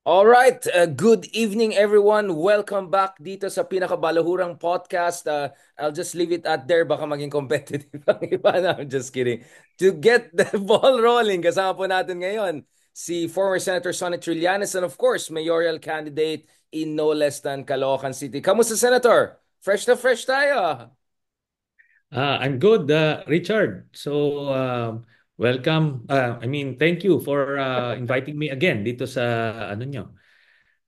All right, good evening everyone. Welcome back dito sa pinakabalahurang podcast. I'll just leave it at there. Baka maging competitive ang iba. No, I'm just kidding. To get the ball rolling, kasama po natin ngayon si former Senator Sonny Trillanes and of course, mayoral candidate in no less than Caloocan City. Kamusta, Senator? Fresh na fresh tayo. I'm good, Richard. So, welcome. Thank you for inviting me again dito sa ano nyo,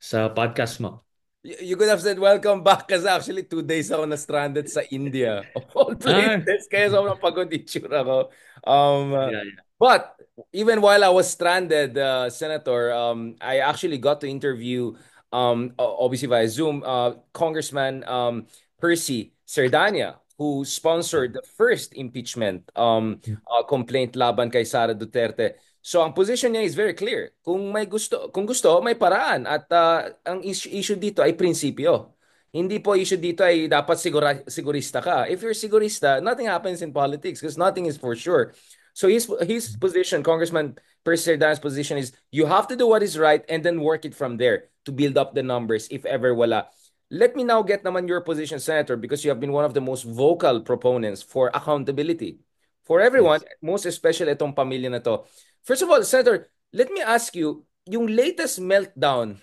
sa podcast mo. You could have said welcome back kasi actually 2 days ako na-stranded sa India. Of all Ah, places. Kaya sobrang pagod itsura ko. Um, uh, yeah, yeah. but even while I was stranded, Senator, I actually got to interview, obviously via Zoom, Congressman Percy Sardania, who sponsored the first impeachment complaint laban kay Sara Duterte. So ang position niya is very clear. Kung gusto, may paraan at ang issue dito ay prinsipyo. Hindi po issue dito ay dapat sigurista ka. If you're sigurista, nothing happens in politics because nothing is for sure. So his position, Congressman Percy Dan's position is you have to do what is right and then work it from there to build up the numbers if ever wala. Let me now get naman your position, Senator, because you have been one of the most vocal proponents for accountability for everyone, Yes. most especially itong pamilya na to. First of all, Senator, let me ask you, yung latest meltdown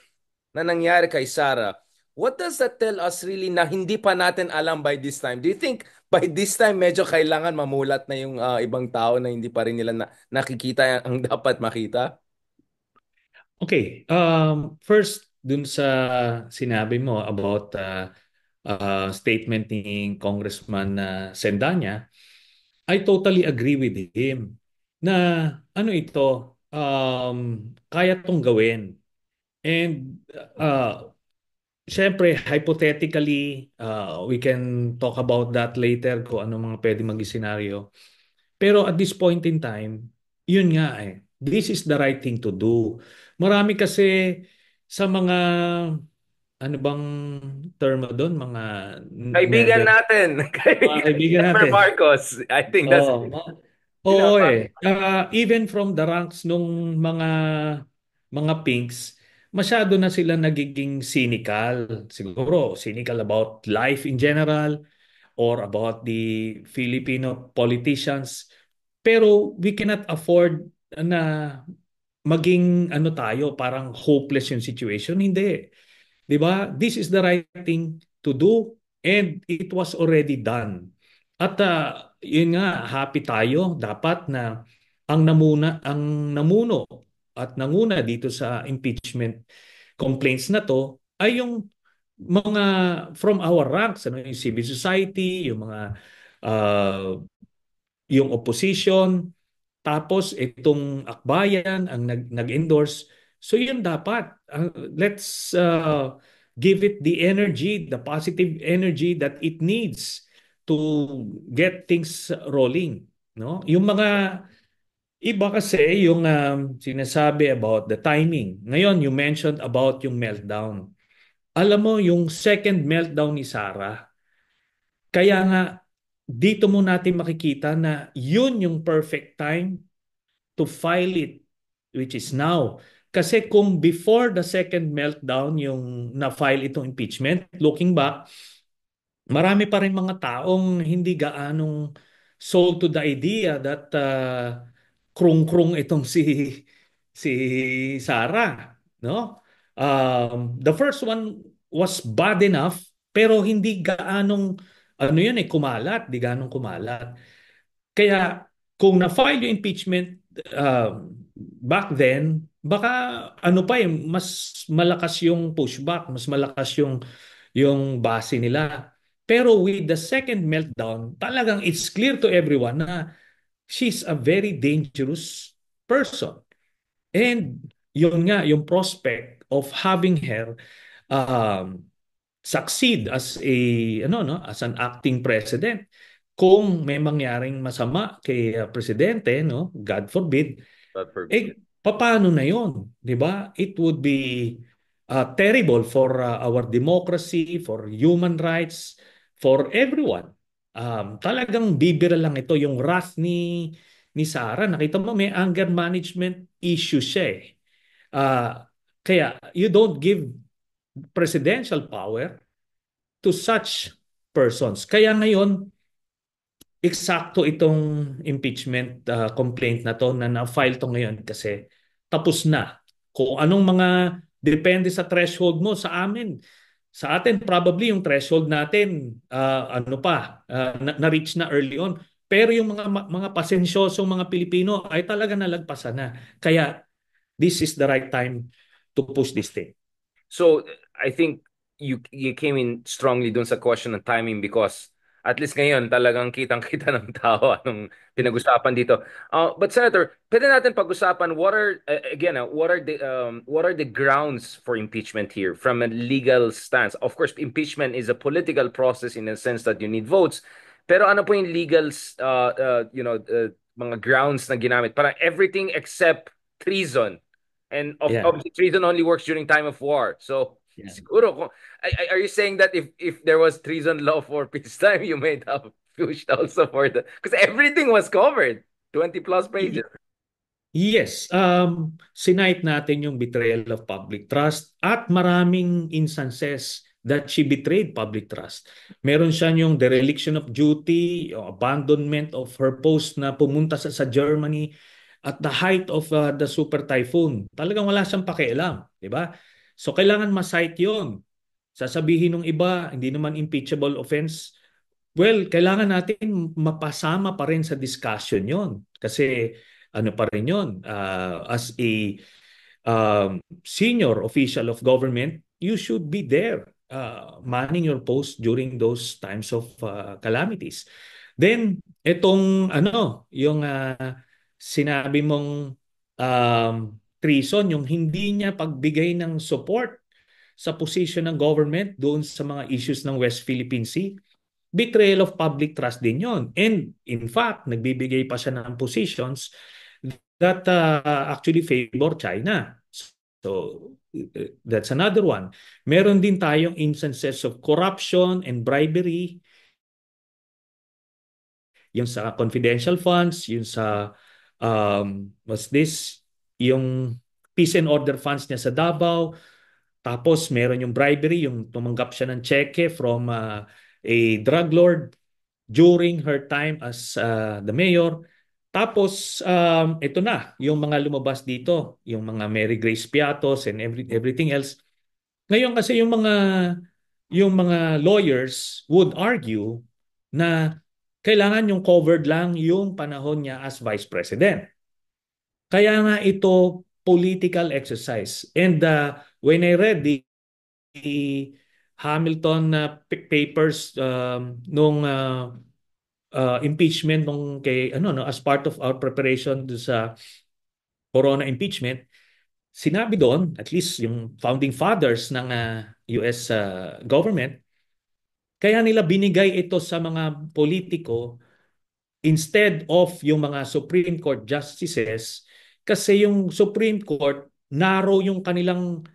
na nangyari kay Sarah, what does that tell us really na hindi pa natin alam by this time? Do you think by this time medyo kailangan mamulat na yung ibang tao na hindi pa rin nila nakikita ang dapat makita? Okay. First, dun sa sinabi mo about statement ni Congressman Sendanya, I totally agree with him na ano ito, kaya tong gawin. And Siyempre, hypothetically, we can talk about that later kung ano mga pwede maging senaryo. Pero at this point in time, yun nga eh. This is the right thing to do. Marami kasi sa mga, ano bang term mo doon? Mga Kaibigan nether, natin, mga kaibigan kaibigan Denver natin. Marcos. I think that's Oo, oo sinabi. eh. Even from the ranks nung mga pinks, masyado na sila nagiging cynical. Siguro, cynical about life in general or about the Filipino politicians. Pero we cannot afford na maging ano tayo, parang hopeless yung situation. Hindi. 'Di ba? This is the right thing to do and it was already done. At yun nga, happy tayo dapat na ang namuno at nanguna dito sa impeachment complaints na to ay yung mga from our ranks, ano, yung civil society, yung mga uh, yung opposition, tapos itong akbayan ang nag-endorse. So yun dapat. Let's give it the energy, the positive energy that it needs to get things rolling. No? Yung mga iba kasi yung sinasabi about the timing. Ngayon, you mentioned about yung meltdown. Alam mo, yung second meltdown ni Sarah, kaya nga dito mo natin makikita na yun yung perfect time to file it, which is now. Kasi kung before the second meltdown yung na-file itong impeachment, looking back, marami pa rin mga taong hindi gaanong sold to the idea that krung-krung itong si Sarah, no? The first one was bad enough pero hindi gaanong ano yun kumalat, di gaanong kumalat. Kaya kung na-file yung impeachment back then, baka ano pa mas malakas yung pushback, mas malakas yung base nila. Pero with the second meltdown, talagang it's clear to everyone na she's a very dangerous person. And yun nga, yung prospect of having her um, succeed as a ano no as an acting president kung may mangyaring masama kay presidente no, God forbid, God forbid. paano na yon, di ba? It would be terrible for our democracy, for human rights, for everyone. Talagang bibira lang ito yung wrath ni Sarah. Nakita mo may anger management issue siya eh. Ah, Kaya you don't give presidential power to such persons. Kaya ngayon, eksakto itong impeachment complaint na to na na-file to ngayon kasi tapos na. Kung anong mga depende sa threshold mo sa amin. Sa atin, probably yung threshold natin, ano pa, na-reach na early on. Pero yung mga pasensyosong mga Pilipino ay talaga nalagpasan na. Kaya this is the right time to push this thing. So I think you came in strongly dun sa question ng timing because at least ngayon talagang kitang-kita ng tao anong pinag-usapan dito. But Senator, pwede natin pag-usapan what are again, what are the grounds for impeachment here from a legal stance? Of course, impeachment is a political process in a sense that you need votes. Pero ano po yung legal mga grounds na ginamit? Parang everything except treason. And Yeah. obviously, treason only works during time of war. So, Yeah. siguro, are you saying that if there was treason law for peacetime, you may have pushed also for the because everything was covered, 20 plus pages. Yes, sinight natin yung betrayal of public trust at maraming instances that she betrayed public trust. Meron siya yung dereliction of duty, yung abandonment of her post na pumunta sa Germany at the height of the super typhoon. Talagang wala siyang pakialam, di ba? So kailangan ma-cite yun. Sasabihin ng iba, hindi naman impeachable offense. Well, kailangan natin mapasama pa rin sa discussion yon. Kasi ano pa rin yon, as a senior official of government, you should be there manning your post during those times of calamities. Then, itong yung sinabi mong treason, yung hindi niya pagbigay ng support sa position ng government doon sa mga issues ng West Philippine Sea, betrayal of public trust din yon. And in fact, nagbibigay pa siya ng positions that actually favor China. So that's another one. Meron din tayong instances of corruption and bribery, yung sa confidential funds, yung sa what's this, yung peace and order funds niya sa Davao. Tapos meron yung bribery, yung tumanggap siya ng cheque from a drug lord during her time as the mayor. Tapos ito na yung mga lumabas dito, yung mga Mary Grace Piatos and everything else. Ngayon kasi yung mga lawyers would argue na kailangan yung covered lang yung panahon niya as vice president. Kaya nga ito political exercise. And when I read the Hamilton papers nung impeachment nung kay ano no as part of our preparation sa Corona impeachment, sinabi doon at least yung founding fathers ng US government, kaya nila binigay ito sa mga politiko instead of yung mga Supreme Court justices kasi yung Supreme Court narrow yung kanilang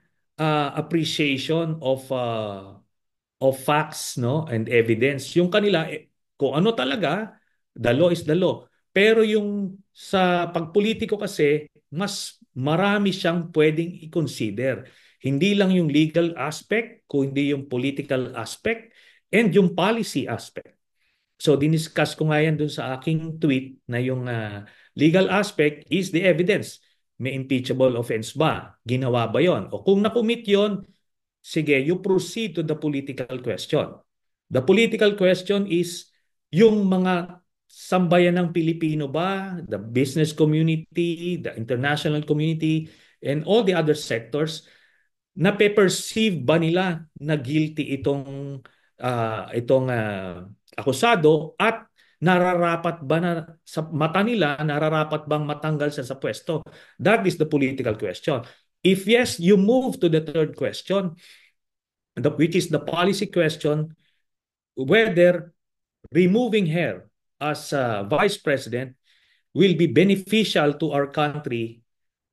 appreciation of facts, no, and evidence. Yung kanila kung ano talaga, the law is the law. Pero yung sa pagpolitiko kasi mas marami siyang pwedeng i-consider. Hindi lang yung legal aspect, kundi yung political aspect and yung policy aspect. So diniscuss ko nga yan dun sa aking tweet na yung legal aspect is the evidence. May impeachable offense ba? Ginawa ba yon? O kung nakumit yon, sige, you proceed to the political question. The political question is yung mga sambayan ng Pilipino ba, the business community, the international community, and all the other sectors, na-perceive ba nila na guilty itong akusado at nararapat ba na sa mata nila, nararapat bang matanggal siya sa pwesto? That is the political question. If yes, you move to the third question, which is the policy question, whether removing her as vice president will be beneficial to our country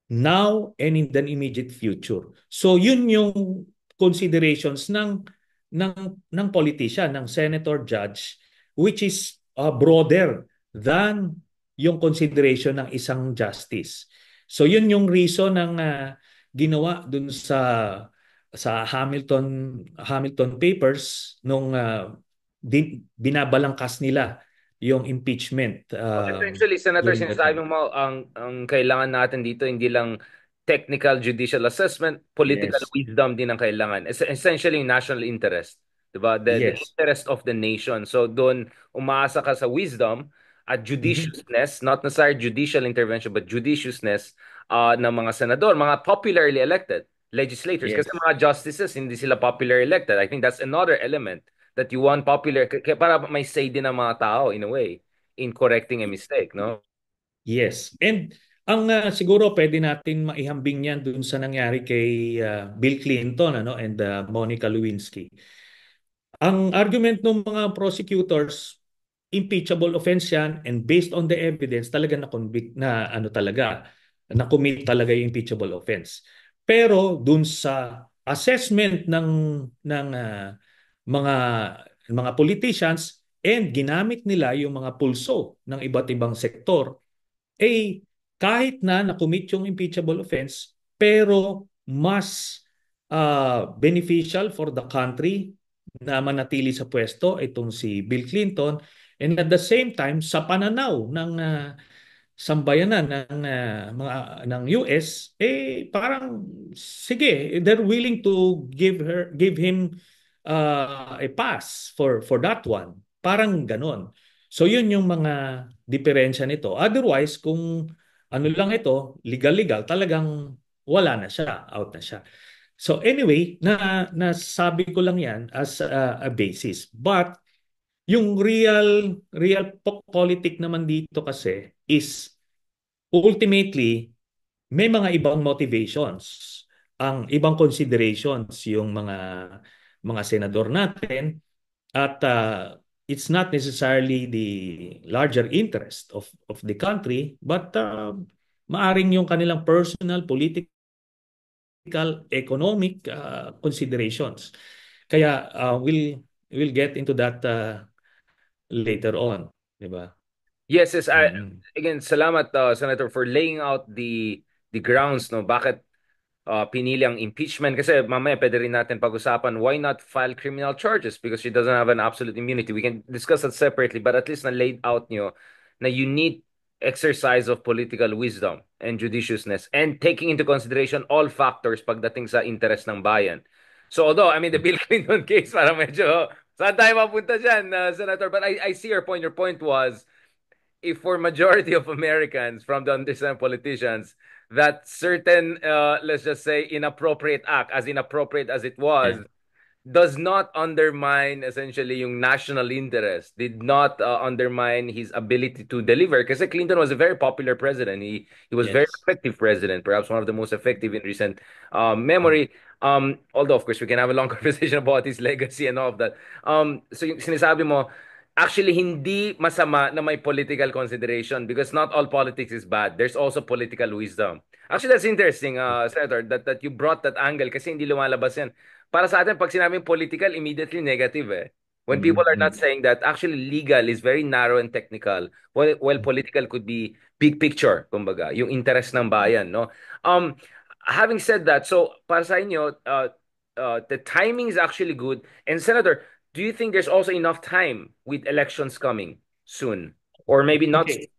now and in the immediate future. So yun yung considerations ng ng politician, ng senator judge, which is broader than yung consideration ng isang justice. So yun yung reason ng ginawa dun sa Hamilton Papers nung binabalangkas nila yung impeachment Essentially, Senator, during that sinasabi time. mo ang kailangan natin dito hindi lang technical judicial assessment, political Yes. wisdom din ang kailangan. Essentially, national interest, 'di ba? The Yes. interest of the nation. So doon umaasa ka sa wisdom at Mhm. judiciousness, not necessarily judicial intervention, but judiciousness ng mga senador, mga popularly elected legislators. Kasi Yes. mga justices, hindi sila popularly elected. I think that's another element that you want popular, para may say din ng mga tao in a way in correcting a mistake, no? Yes. And ang siguro pwede natin maihambing yan dun sa nangyari kay Bill Clinton and Monica Lewinsky. Ang argument ng mga prosecutors, impeachable offense yan, and based on the evidence talaga na convict na talaga na commit talaga yung impeachable offense. Pero dun sa assessment ng mga mga politicians and ginamit nila yung mga pulso ng iba't ibang sektor, eh kahit na nakomit yung impeachable offense, pero mas beneficial for the country na manatili sa pwesto itong si Bill Clinton, and at the same time sa pananaw ng sambayanan ng US, parang sige, they're willing to give him a pass for that one, parang ganon. So yun yung mga diferensya nito. Otherwise, kung ano lang ito, legal talagang wala na siya, out na siya. So anyway, nasabi ko lang yan as a basis. But yung real politic naman dito kasi is ultimately may mga ibang motivations, ang ibang considerations yung mga senador natin, at it's not necessarily the larger interest of the country, but maaring yung kanilang personal, political, economic considerations. Kaya we'll get into that later on, di ba? Yes, yes. Mm-mm. Again, salamat, Senator, for laying out the grounds, no? Bakit pinili ang impeachment? Kasi mamaya pwede rin natin pag-usapan, why not file criminal charges? Because she doesn't have an absolute immunity. We can discuss that separately, but at least na laid out nyo na you need exercise of political wisdom and judiciousness and taking into consideration all factors pagdating sa interest ng bayan. So although, I mean, the Bill Clinton case, parang medyo, saan tayo mapunta dyan, Senator? But I see your point. Your point was, if for majority of Americans from the understand politicians that certain let's just say inappropriate act, as inappropriate as it was, Yeah. does not undermine essentially yung national interest, did not undermine his ability to deliver. Because Clinton was a very popular president. He was very Yes. effective president, perhaps one of the most effective in recent memory. Although of course we can have a long conversation about his legacy and all of that. So yung sinasabi mo, actually hindi masama na may political consideration because not all politics is bad. There's also political wisdom. Actually, that's interesting, Senator, that you brought that angle kasi hindi lumalabas yan. Para sa atin, pag sinabing political, immediately negative eh. When people are not Mm-mm. saying that, actually legal is very narrow and technical. Well, political could be big picture, kumbaga, yung interest ng bayan, no? Um, Having said that, so para sa inyo, the timing is actually good. And Senator, do you think there's also enough time with elections coming soon? Or maybe not Okay.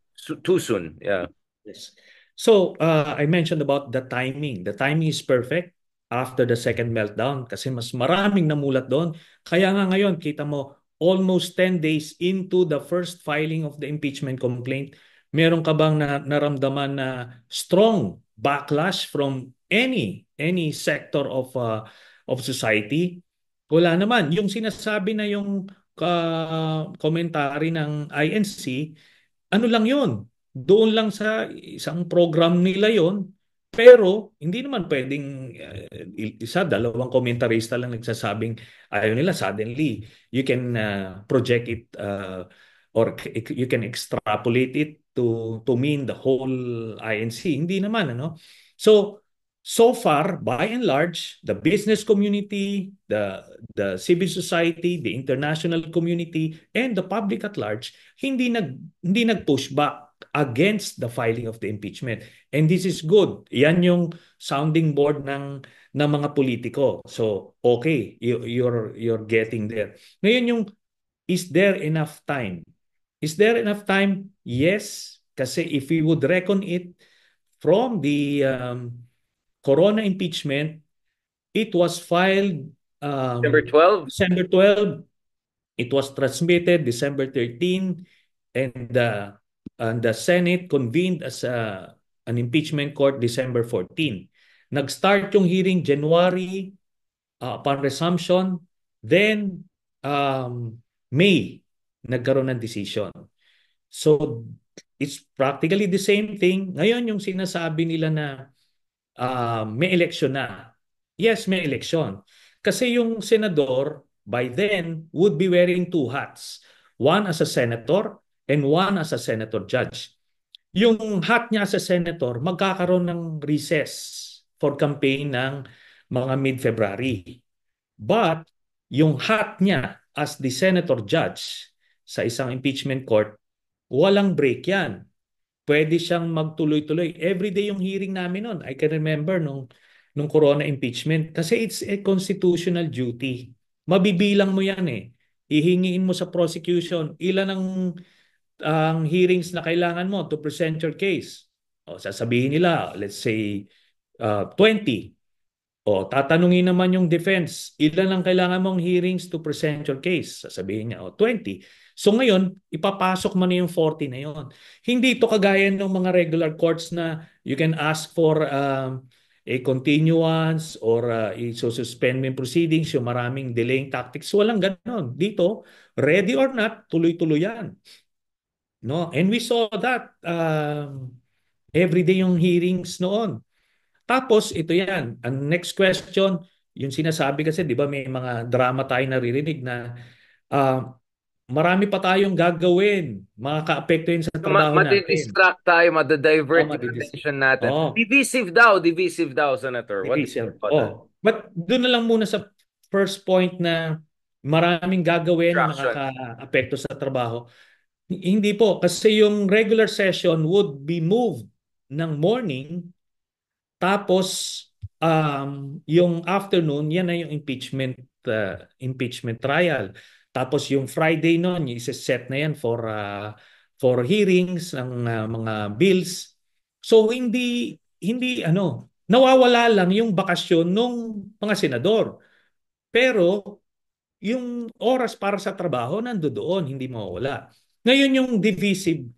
too soon? Yeah. Yes. So, I mentioned about the timing. The timing is perfect after the second meltdown kasi mas maraming namulat doon. Kaya nga ngayon, kita mo, almost 10 days into the first filing of the impeachment complaint, meron ka bang naramdaman na strong backlash from any sector of society? Wala naman. Yung sinasabi na yung commentary ng INC, ano lang yun? Doon lang sa isang program nila yon. Pero hindi naman pwedeng isa, dalawang komentarista lang nagsasabing ayaw nila. Suddenly, you can project it or you can extrapolate it to mean the whole INC. Hindi naman, ano? So far, by and large, the business community, the civil society, the international community, and the public at large, hindi nag-push back against the filing of the impeachment. And this is good. Yan yung sounding board ng mga politiko. So, okay, you're getting there. Ngayon yung, is there enough time? Is there enough time? Yes. Kasi if we would reckon it from the Corona impeachment, it was filed Number 12. December 12. It was transmitted December 13, and the Senate convened as an impeachment court December 14. Nag-start yung hearing January upon resumption. Then, May, nagkaroon ng decision. So, it's practically the same thing. Ngayon, yung sinasabi nila na may election na. Yes, may election. Kasi yung senador, by then, would be wearing two hats. One as a senator and one as a senator judge. Yung hat niya as a senator, magkakaroon ng recess for campaign ng mga mid-February. But yung hat niya as the senator judge sa isang impeachment court, walang break yan. Pwede siyang magtuloy-tuloy. Everyday yung hearing namin noon. I can remember nung Corona impeachment. Kasi it's a constitutional duty. Mabibilang mo yan eh. Ihingiin mo sa prosecution. Ilan ang hearings na kailangan mo to present your case. O, sasabihin nila, let's say, 20. O, tatanungin naman yung defense, ilan ang kailangan mong hearings to present your case? Sasabihin niya, 20. So ngayon, ipapasok mo na yung 40 na yon. Hindi ito kagaya ng mga regular courts na you can ask for a continuance or i-suspend mo yung proceedings, yung maraming delaying tactics. Walang ganon. Dito, ready or not, tuloy-tuloy yan. No? And we saw that every day yung hearings noon. Tapos ito yan, ang next question, yung sinasabi kasi 'di ba may mga drama tayo naririnig na ah, marami pa tayong gagawin, mga kaapektuhin sa trabaho natin. Madidistract tayo, Oh, madadivert yung madidis. attention natin. Oh, Divisive daw, Senator. What do you think division. about that? Oh. But doon na lang muna sa first point na maraming gagawin, Distraction. makakaapekto sa trabaho. Hindi po, kasi yung regular session would be moved ng morning. Tapos yung afternoon, yan na yung impeachment trial. Tapos yung Friday noon, yung isa-set na yan for hearings ng mga bills. So hindi nawawala lang yung bakasyon ng mga senador. Pero yung oras para sa trabaho nandoon, hindi mawawala. Ngayon yung divisive,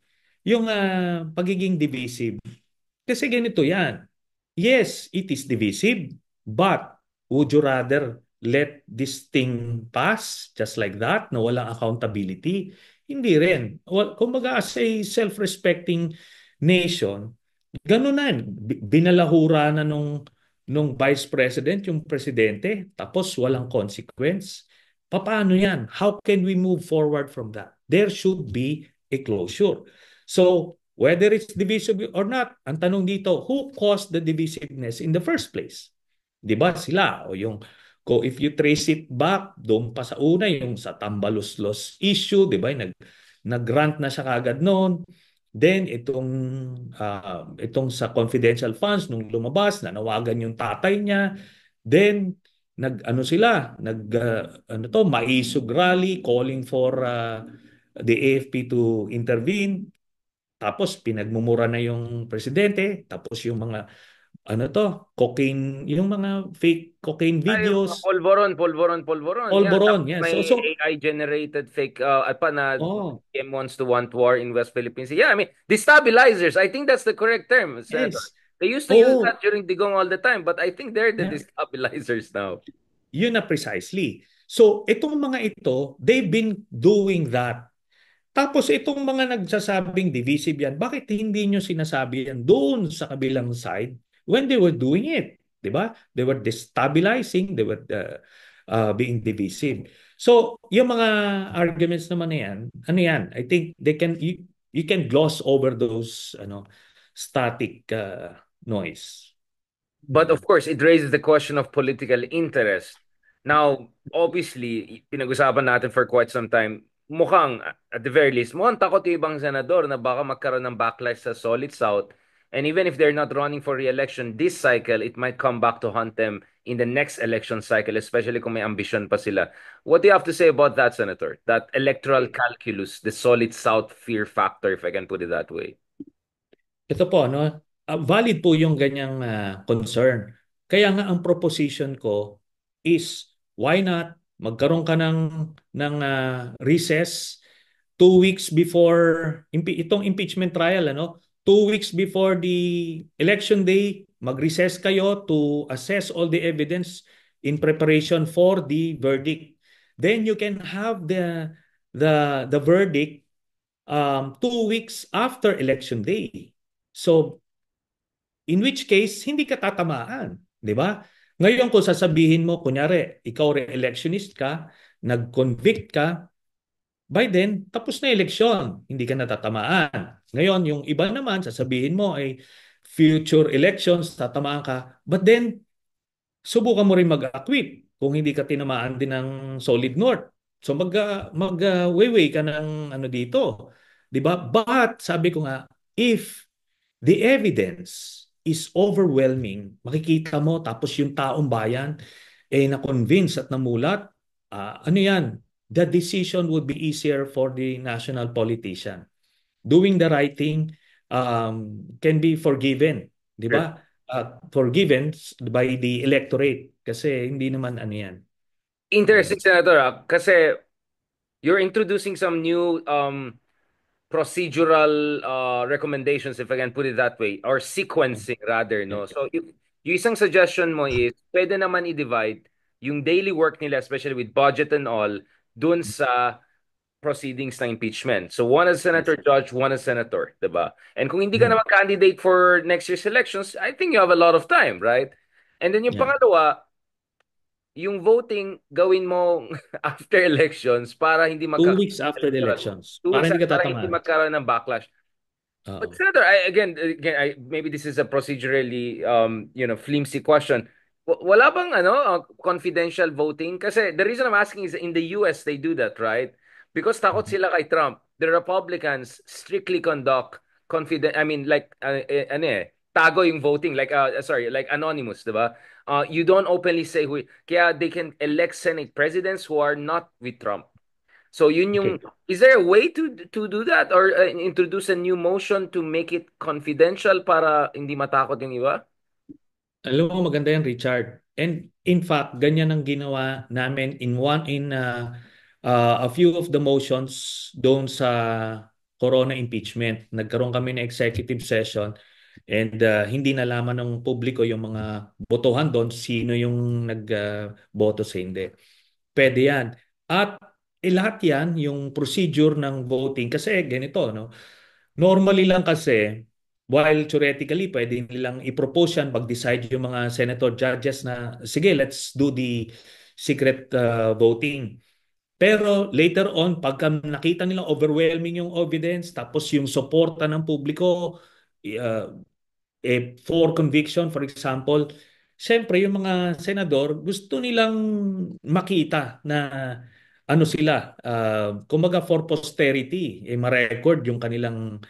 yung pagiging divisive, kasi ganito yan. Yes, it is divisive, but would you rather let this thing pass just like that, na walang accountability? Hindi rin. Well, kumbaga as a self-respecting nation, ganun na. Binalahura na nung vice president, yung presidente, tapos walang consequence. Paano yan? How can we move forward from that? There should be a closure. So, whether it's divisive or not, ang tanong dito, who caused the divisiveness in the first place? Di ba sila? O yung, if you trace it back, doon pa sa una, yung sa Tambaluslos issue, di ba? Nag-grant na siya kagad noon. Then, itong sa confidential funds, nung lumabas, nanawagan yung tatay niya. Then, maisog rally calling for the AFP to intervene. Tapos pinagmumura na yung presidente, tapos yung mga cocaine, yung mga fake cocaine Ay, videos, polvoron. Yeah, polvoron, tapos yan. may AI-generated fake, at pa na Oh, PM wants to want war in West Philippines. Yeah, I mean, destabilizers. I think that's the correct term, Senator. yes. They used to use Oo, that during Digong all the time, but I think they're the yeah. destabilizers now. Yun na precisely. So, itong mga ito, they've been doing that. Tapos itong mga nagsasabing divisive yan, bakit hindi nyo sinasabi yan doon sa kabilang side when they were doing it? Di ba? They were destabilizing, they were being divisive. So, yung mga arguments naman na yan, ano yan? I think you can gloss over those static noise. But of course, it raises the question of political interest. Now, obviously, pinag-usapan natin for quite some time, mukhang, at the very least, mukhang takot yung ibang senador na baka magkaroon ng backlash sa Solid South. And even if they're not running for re-election this cycle, it might come back to haunt them in the next election cycle, especially kung may ambition pa sila. What do you have to say about that, Senator? That electoral calculus, the Solid South fear factor, if I can put it that way. Ito po, no? Valid po yung ganyang concern. Kaya nga ang proposition ko is why not magkaroon ka ng recess 2 weeks before itong impeachment trial, ano? 2 weeks before the election day, mag-recess kayo to assess all the evidence in preparation for the verdict. Then you can have the verdict 2 weeks after election day. So, in which case, hindi ka tatamaan. Di ba? Ngayon, kung sasabihin mo, kunyari, ikaw re-electionist ka, nag-convict ka, by then, tapos na eleksyon. Hindi ka natatamaan. Ngayon, yung iba naman, sasabihin mo ay future elections, tatamaan ka. But then, subukan mo rin mag-acquit kung hindi ka tinamaan din ng solid north. So way ka ng ano dito. 'Di ba? But sabi ko nga, if the evidence is overwhelming, makikita mo tapos yung taong bayan na-convince at namulat, ano 'yan? The decision would be easier for the national politician. Doing the right thing can be forgiven, 'di Sure. ba? Forgiven by the electorate kasi hindi naman ano 'yan. Interesting, Senator. Kasi you're introducing some new procedural recommendations, if I can put it that way, or sequencing rather, Yeah. no? So, yung isang suggestion mo is, pwede naman i-divide yung daily work nila, especially with budget and all, dun sa proceedings ng impeachment. So, one as senator judge, one as senator, diba? And kung hindi ka Mm. naman candidate for next year's elections, I think you have a lot of time, right? And then yung Yeah. pangalawa, yung voting gawin mo after elections para hindi 2 weeks magkakaroon ng after the electoral. elections. Two Para weeks hindi ka para hindi tatamaan. magkaroon ng backlash. But Oo. Senator, maybe this is a procedurally, flimsy question. Wala bang confidential voting? Kasi the reason I'm asking is in the US they do that, right? Because takot Mhm. sila kay Trump. The Republicans strictly conduct confident. I mean, like tago yung voting, like sorry, like anonymous, diba? You don't openly say who. Kaya they can elect Senate presidents who are not with Trump. So yun yung, Okay. is there a way to do that or introduce a new motion to make it confidential para hindi matakot yung iba? Alam mo maganda yan, Richard. And in fact, ganyan ang ginawa namin in a few of the motions doon sa Corona impeachment. Nagkaroon kami ng executive session and hindi nalaman ng publiko yung mga botohan doon sino yung nagboto sa hindi. Pwede yan. At lahat yan, yung procedure ng voting, kasi ganito, no? Normally lang kasi, while theoretically, pwede nilang i-propose yan, pag-decide yung mga senator judges na, sige, let's do the secret voting. Pero later on, pagka nakita nilang overwhelming yung evidence, tapos yung suporta ng publiko, uh, for conviction, for example, siyempre yung mga senador gusto nilang makita na ano sila, kumbaga for posterity, ma-record yung kanilang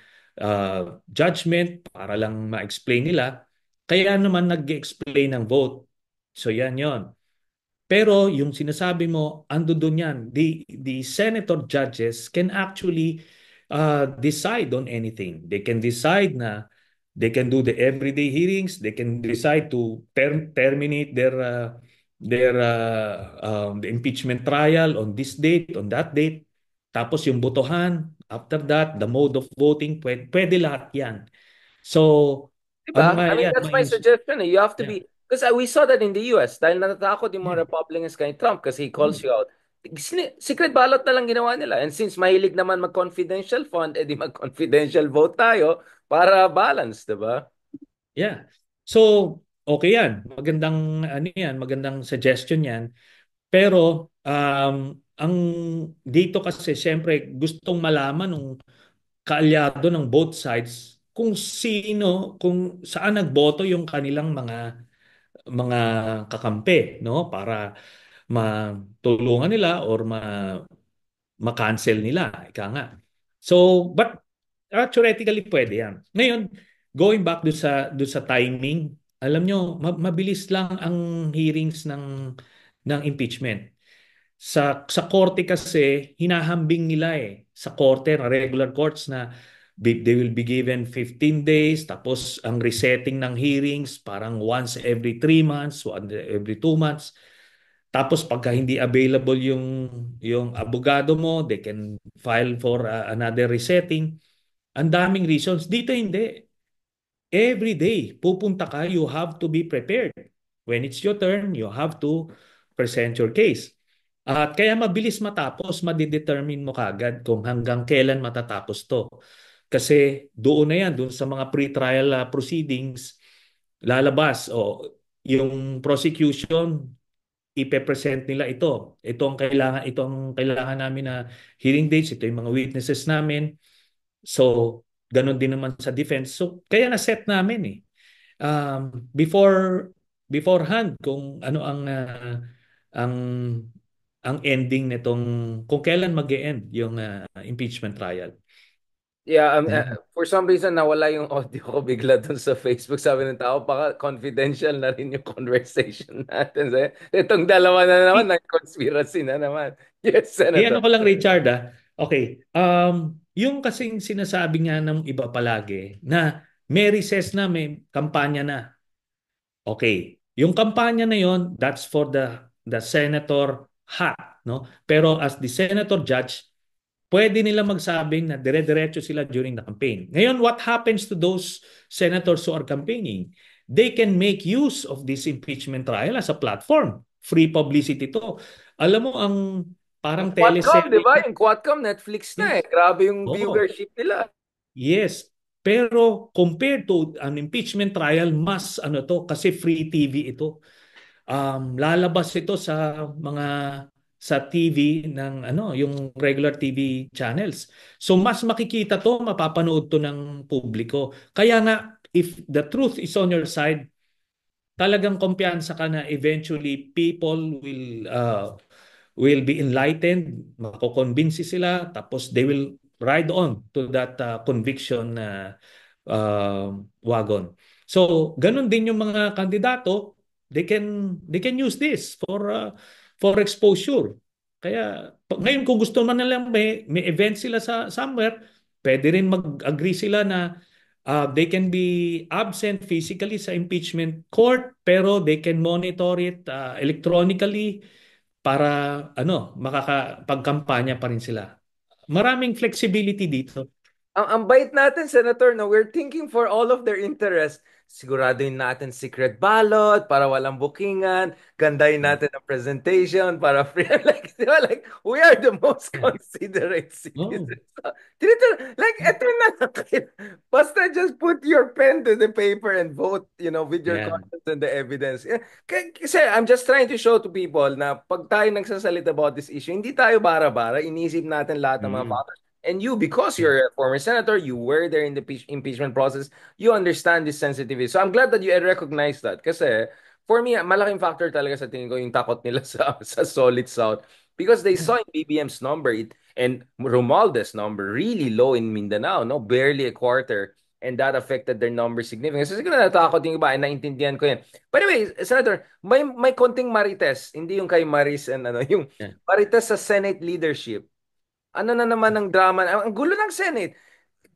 judgment para lang ma-explain nila. Kaya naman nag-explain ng vote. So yan yon. Pero yung sinasabi mo, ando doon yan. The senator judges can actually decide on anything. They can decide na they can do the everyday hearings. They can decide to terminate the impeachment trial on this date, on that date. Tapos yung botohan, after that, the mode of voting, pwede lahat yan. So, ano Diba? nga I mean, yan? that's my suggestion. You have to Yeah. be, because we saw that in the US dahil natatakot yung Yeah. mga Republicans kay Trump kasi he calls Mm. you out. Secret ballot na lang ginawa nila. And since mahilig naman mag-confidential fund, edi mag-confidential vote tayo para balance, diba? Yeah. So, okay yan. Magandang ano yan, magandang suggestion yan. Pero ang dito kasi siyempre gustong malaman ng kaalyado ng both sides kung sino, kung saan nagboto yung kanilang mga kakampi, no? Para matulungan nila or ma-cancel nila. Ika nga. So, but theoretically pwede yan. Ngayon, going back do sa timing, alam nyo, mabilis lang ang hearings ng impeachment. Sa korte kasi, hinahambing nila sa korte, regular courts na they will be given 15 days, tapos ang resetting ng hearings parang once every 3 months, once every 2 months. Tapos pagka hindi available yung abogado mo, they can file for another resetting. Ang daming reasons. Dito hindi. Every day, pupunta ka, you have to be prepared. When it's your turn, you have to present your case. At kaya mabilis matapos, madidetermine mo kagad kung hanggang kailan matatapos to. Kasi doon na yan, doon sa mga pre-trial proceedings, lalabas o yung prosecution, ipe-present nila ito. Ito ang kailangan namin na hearing dates, ito yung mga witnesses namin. So, ganun din naman sa defense. So, kaya na-set namin before beforehand kung ano ang ang ending nitong kung kailan mag-e-end yung impeachment trial. Yeah, Mm. for some reason nawala yung audio ko bigla dun sa Facebook. Sabi ng tao, baka confidential na rin yung conversation natin. Itong dalawa na naman, I, conspiracy na naman. Yes, ano Senator. ko lang Richard Okay. Yung kasing sinasabi nga ng iba palagi na may recess na, may kampanya na. Okay. Yung kampanya na yon, that's for the senator hat, no? Pero as the senator judge, pwede nila magsabing na dire-diretso sila during the campaign. Ngayon, what happens to those senators who are campaigning? They can make use of this impeachment trial as a platform. Free publicity to. Alam mo, ang Ang parang Quadcom, di ba? teleserye. Yung Quadcom, Netflix na eh. Yes. Grabe yung Oo. viewership nila. Yes. Pero compared to an impeachment trial, mas ano to, kasi free TV ito. Lalabas ito sa mga sa TV ng ano, yung regular TV channels. So mas makikita to, mapapanood to ng publiko. Kaya nga if the truth is on your side, talagang kumpiyansa ka na eventually people will be enlightened, makokonvince sila, tapos they will ride on to that conviction wagon. So, ganun din yung mga kandidato, they can use this for exposure. Kaya ngayon kung gusto man nila may event sila sa somewhere, pwede rin mag-agree sila na they can be absent physically sa impeachment court pero they can monitor it electronically para makakapagkampanya pa rin sila. Maraming flexibility dito. Ang bait natin, Senator, no? We're thinking for all of their interests. Siguraduhin natin secret ballot para walang bookingan. Gandahin natin ang presentation para free. Like, di ba? Like, we are the most Yeah. considerate Oh, citizens. Like, eto na lang kayo. Basta just put your pen to the paper and vote, with your yeah. conscience and the evidence. Kasi I'm just trying to show to people na pag tayo nagsasalita about this issue, hindi tayo bara-bara. Inisip natin lahat ng mga Mm. factors. And you, because Yeah. you're a former senator, you were there in the impeachment process, you understand this sensitivity. So I'm glad that you recognize that. Kasi for me, malaking factor talaga sa tingin ko yung takot nila sa Solid South. Because they Yeah. saw in BBM's number and Romualdez number really low in Mindanao, no? Barely a quarter. And that affected their number significantly. So siguro natakot yung iba, and naintindihan ko yan. By the way, Senator, may konting marites, hindi yung kay Maris and yung Yeah. marites sa Senate leadership. Ano na naman ang drama? Ang gulo ng Senate.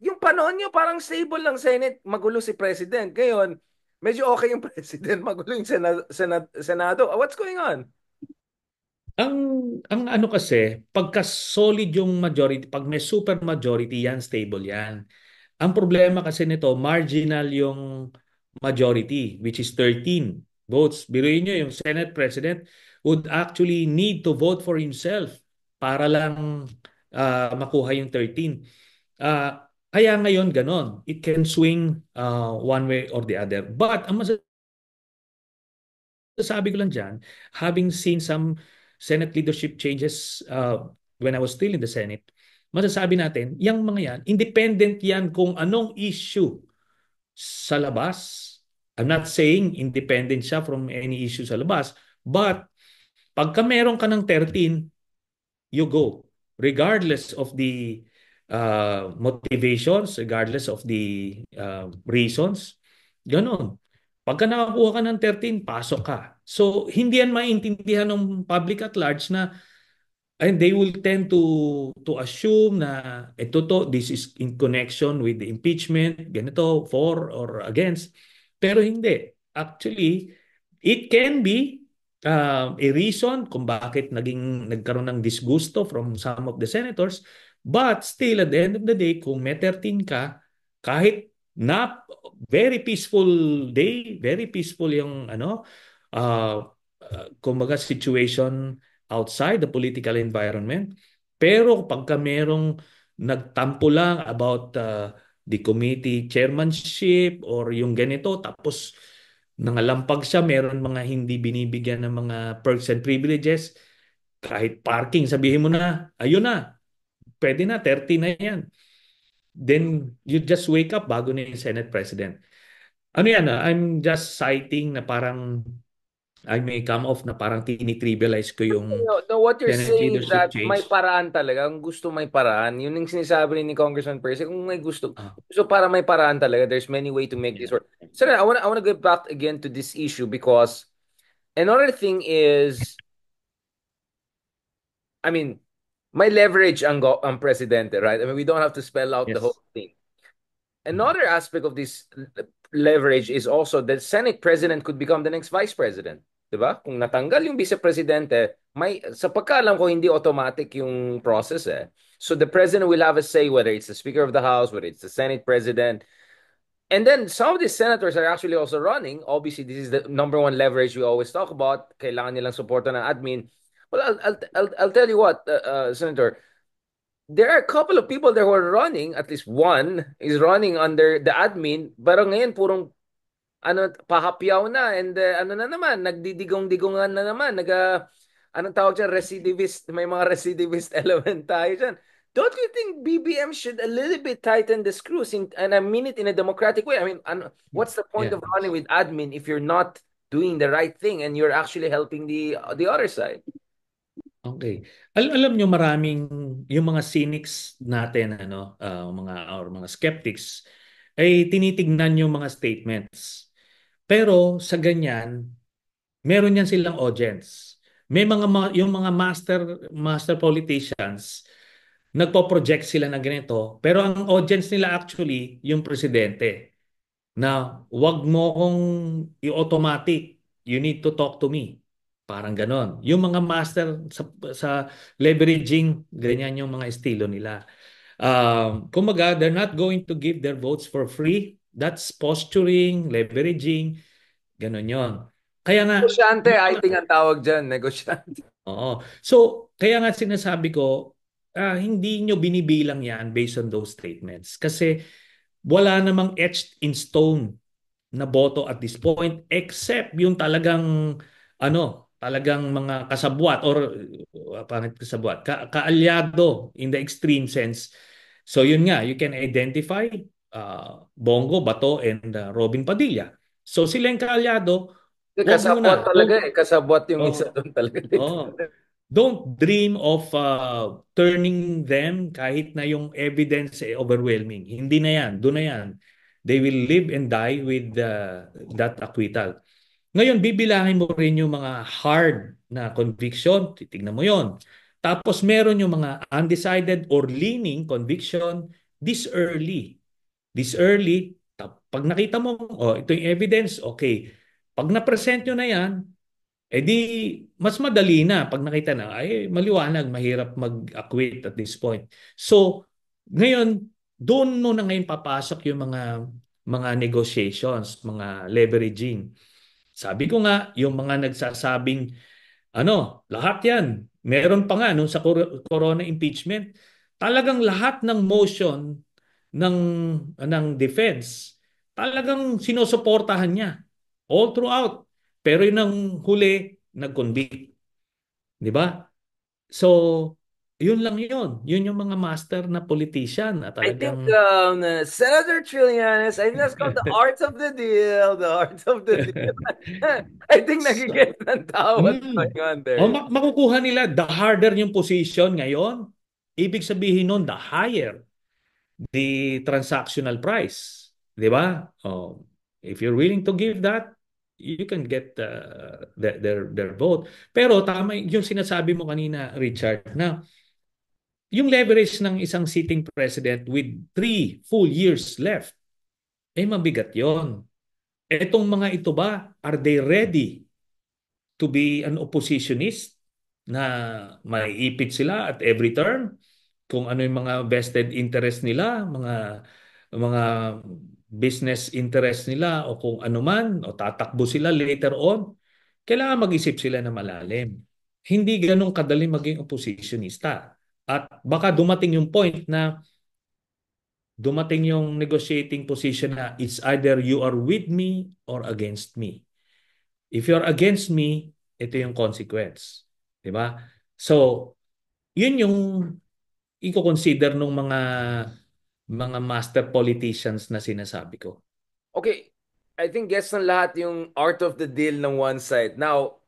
Yung panahon nyo, parang stable lang Senate. Magulo si President. Ngayon, medyo okay yung President. Magulo yung Senado. What's going on? Ang ang ano kasi, pagka solid yung majority, pag may super majority yan, stable yan. Ang problema kasi nito, marginal yung majority, which is 13 votes. Biruin nyo, yung Senate President would actually need to vote for himself para lang makuha yung 13. Kaya ngayon ganon. It can swing one way or the other. But ang masasabi ko lang dyan, having seen some Senate leadership changes when I was still in the Senate, masasabi natin, yung mga yan, independent yan kung anong issue sa labas. I'm not saying independent siya from any issue sa labas, but pagka meron ka ng 13, you go. regardless of the motivations, regardless of the reasons. Ganon. Pagka nakakuha ka ng 13, pasok ka. So, hindi yan maintindihan ng public at large na and they will tend to assume na ito to, this is in connection with the impeachment, ganito, for or against. Pero hindi. Actually, it can be a reason kung bakit nagkaroon ng disgusto from some of the senators. But still, at the end of the day, kung may 13 ka, kahit na very peaceful day, very peaceful yung kumbaga situation outside the political environment. Pero pagka merong nagtampo lang about the committee chairmanship or yung ganito, tapos nangalampag siya, meron mga hindi binibigyan ng mga perks and privileges, kahit parking, sabihin mo na, ayun na, pwede na, 30 na yan. Then you just wake up bago na yung Senate President. Ano yan, I'm just citing na parang I may come off na parang tinitrivialize ko yung No, no, what you're Senate saying is leadership that may change. paraan talaga. Ang gusto may paraan. Yun yung sinasabi ni Congressman Percy. Kung may gusto, Ah, gusto para may paraan talaga. There's many way to make this yeah. work. So I wanna get back again to this issue because another thing is, I mean, may leverage ang presidente, right? I mean, we don't have to spell out the Yes. whole thing. Mhm. Another aspect of this leverage is also the Senate president could become the next vice president. 'Di ba? Kung natanggal yung vice presidente, may sa pagkaalam ko hindi automatic yung process eh. So the president will have a say whether it's the speaker of the house, whether it's the Senate president. And then some of these senators are actually also running. Obviously, this is the number one leverage we always talk about. Kailangan nilang suporta ng admin. Well, I'll tell you what, Senator, there are a couple of people that were running, at least one is running under the admin, pero ngayon purong pahapyaw na and ano na naman, nagdidigong-digongan na naman, anong tawag dyan, recidivist, may mga recidivist element tayo dyan. Don't you think BBM should a little bit tighten the screws and I mean it in a democratic way? I mean, what's the point Yeah. of running with admin if you're not doing the right thing and you're actually helping the other side? Okay. Alam nyo maraming yung mga cynics natin mga or mga skeptics ay tinitignan yung mga statements. Pero sa ganyan, meron yan silang audience. May yung mga master politicians nagpo-project sila ng ganito, pero ang audience nila actually yung presidente. Na wag mo kong i-automatic. You need to talk to me. Parang ganon. Yung mga master sa leveraging, ganyan yung mga estilo nila. Kumaga, they're not going to give their votes for free. That's posturing, leveraging, ganon yon. Kaya nga, Negosyante, I think ang tawag dyan, negosyante. oo. So, kaya nga sinasabi ko, hindi nyo binibilang yan based on those statements. Kasi wala namang etched in stone na boto at this point except yung talagang talagang mga kasabwat or pangit kasabwat, kaalyado in the extreme sense. So yun nga, you can identify Bongo, Bato, and Robin Padilla. So sila yung kaalyado, wag Kasabwat muna. talaga eh. Kasabwat yung isa Oh, doon talaga. oh, don't dream of turning them kahit na yung evidence overwhelming. Hindi na yan. Doon na yan. They will live and die with that acquittal. Ngayon, bibilangin mo rin yung mga hard na conviction. Titignan mo yon. Tapos meron yung mga undecided or leaning conviction this early. This early, pag nakita mo, ito yung evidence, okay. Pag na-present nyo na yan, di mas madali na pag nakita na ay maliwanag, mahirap mag-acquit at this point. So, ngayon doon mo na ngayon papasok yung mga negotiations, mga leveraging. Sabi ko nga, yung mga nagsasabing lahat 'yan. Meron pa nga nung sa corona impeachment, talagang lahat ng motion ng defense, talagang sinusuportahan niya all throughout. Pero yun ang huli, nag-convict. Di ba? So, yun lang yun. Yun yung mga master na politician na I think talagang Senator Trillanes, I think that's called the art of the deal. The art of the deal. I think so, nagigets ng tao what's going on oh, there. makukuha nila the harder yung position ngayon. Ibig sabihin nun, the higher the transactional price. Di ba? Oh, if you're willing to give that, you can get their vote. Pero tama yung sinasabi mo kanina, Richard, na yung leverage ng isang sitting president with 3 full years left, eh mabigat yon. Etong mga ito ba, are they ready to be an oppositionist na maiipit sila at every turn? Kung ano yung mga vested interest nila, mga business interest nila o kung ano man, o tatakbo sila later on, kailangan mag-isip sila na malalim. Hindi ganun kadali maging oppositionista. At baka dumating yung point na dumating yung negotiating position na it's either you are with me or against me. If you're against me, ito yung consequence. Di ba? So, yun yung i-consider ng mga master politicians na sinasabi ko. Okay, I think gets na lahat yung art of the deal ng one side. Now,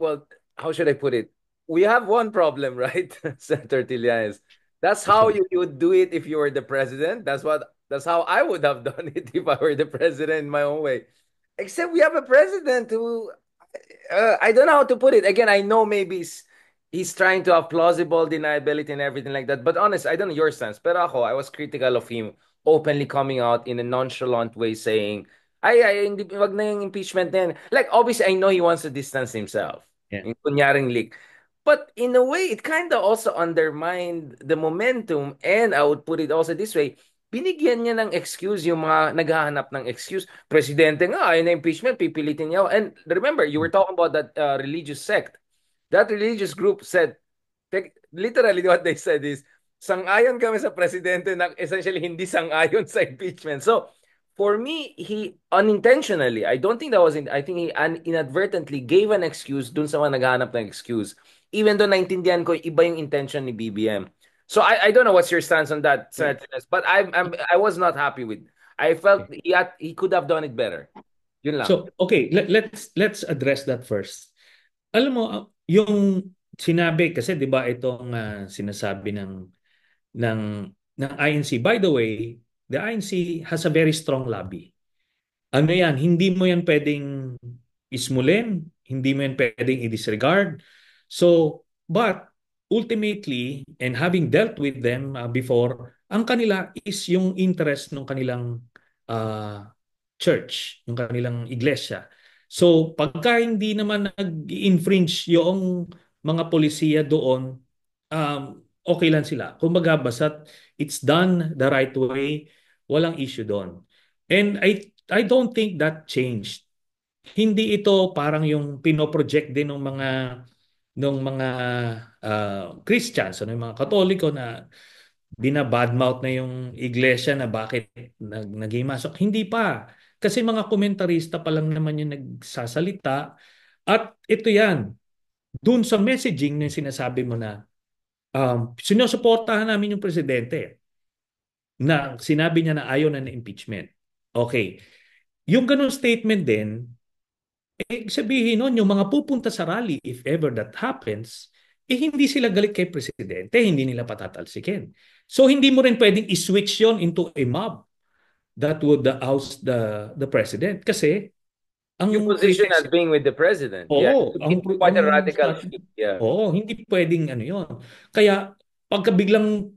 well, how should I put it? We have one problem, right, Senator Trillanes? That's how you would do it if you were the president. That's how I would have done it if I were the president in my own way. Except we have a president who I don't know how to put it. Again, I know maybe he's trying to have plausible deniability and everything like that. But honest, I don't know your stance. Pero ako, I was critical of him openly coming out in a nonchalant way saying, ay, hindi, wag na yung impeachment na yan. Like, obviously, I know he wants to distance himself. Yeah. Yung kunyaring leak. But in a way, it kind of also undermined the momentum. And I would put it also this way, binigyan niya ng excuse yung mga naghahanap ng excuse. Presidente nga, ayun na impeachment, pipilitin niya. And remember, you were talking about that religious sect. That religious group said, literally what they said is, sang-ayon kami sa presidente na essentially hindi sang-ayon sa impeachment. So, for me, he unintentionally, I don't think that was, I think he inadvertently gave an excuse dun sa mga naghahanap ng excuse. Even though naintindihan ko, iba yung intention ni BBM. So I don't know what's your stance on that, Senator, but I was not happy with. I felt he could have done it better. Yun lang. So, okay, let's address that first. Alam mo, yung sinabi kasi 'di ba itong sinasabi ng ng INC. By the way, the INC has a very strong lobby. Ano yan, hindi mo yan pwedeng ismulin, hindi mo yan pwedeng i-disregard. So, but ultimately, and having dealt with them before, ang kanila is yung interest ng kanilang uh, church, yung kanilang iglesia. So, pagka hindi naman nag-infringe yung mga polisiya doon, okay lang sila. Kumbaga, basta it's done the right way, walang issue doon. And I don't think that changed. Hindi ito parang yung pinoproject din ng mga Christians, ano, yung mga Katoliko na binabadmouth na yung iglesia na bakit naghimasok. Hindi pa. Kasi mga komentarista pa lang naman yung nagsasalita. At ito yan, dun sa messaging na sinasabi mo na sinusuportahan namin yung presidente na sinabi niya na ayaw na ng impeachment. Okay. Yung ganun statement din, sabihin nun, yung mga pupunta sa rally, if ever that happens, hindi sila galit kay presidente, hindi nila patatalsikin. So hindi mo rin pwedeng i-switch yon into a mob that would oust the president. Kasi Yung ang position as critics, being with the president. Yeah, oo, it's quite a radical shift. Yeah. oo, hindi pwedeng ano yon. Kaya pagka biglang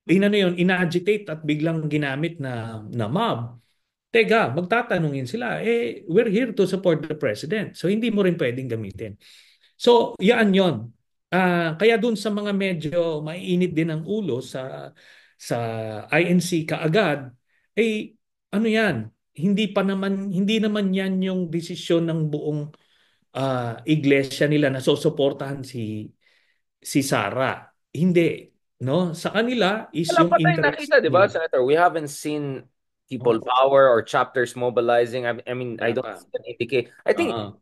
inano yon, ina-agitate at biglang ginamit na mob, teka, magtatanungin sila, we're here to support the president. So, hindi mo rin pwedeng gamitin. So, yan yon. Kaya dun sa mga medyo maiinit din ang ulo sa INC kaagad, ano yan, hindi naman yan yung desisyon ng buong iglesia nila na susuportahan si Sara. Hindi, no? Sa kanila is Wala yung pa tayong interest nakita, di ba, nila. Senator? We haven't seen people Oh, power or chapters mobilizing. I mean, I wala don't pa. see an indicate. I think Ah,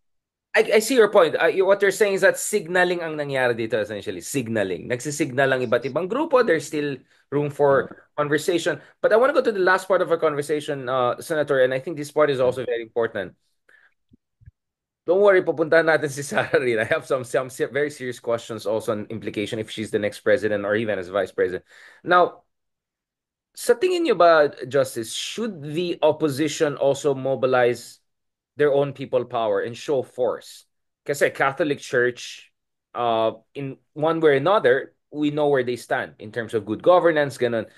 I see your point. What you're saying is that signaling ang nangyari dito essentially. Signaling. Nagsisignal ang iba't ibang grupo. There's still room ah, for conversation. But I want to go to the last part of our conversation, Senator, and I think this part is ah. also very important. Don't worry, pupuntahan natin si Sarah Reid. I have some very serious questions also on implication if she's the next president or even as vice president. Now, sa tingin niyo ba, Justice, should the opposition also mobilize their own people power and show force? Kasi Catholic Church, in one way or another, we know where they stand in terms of good governance, ganun.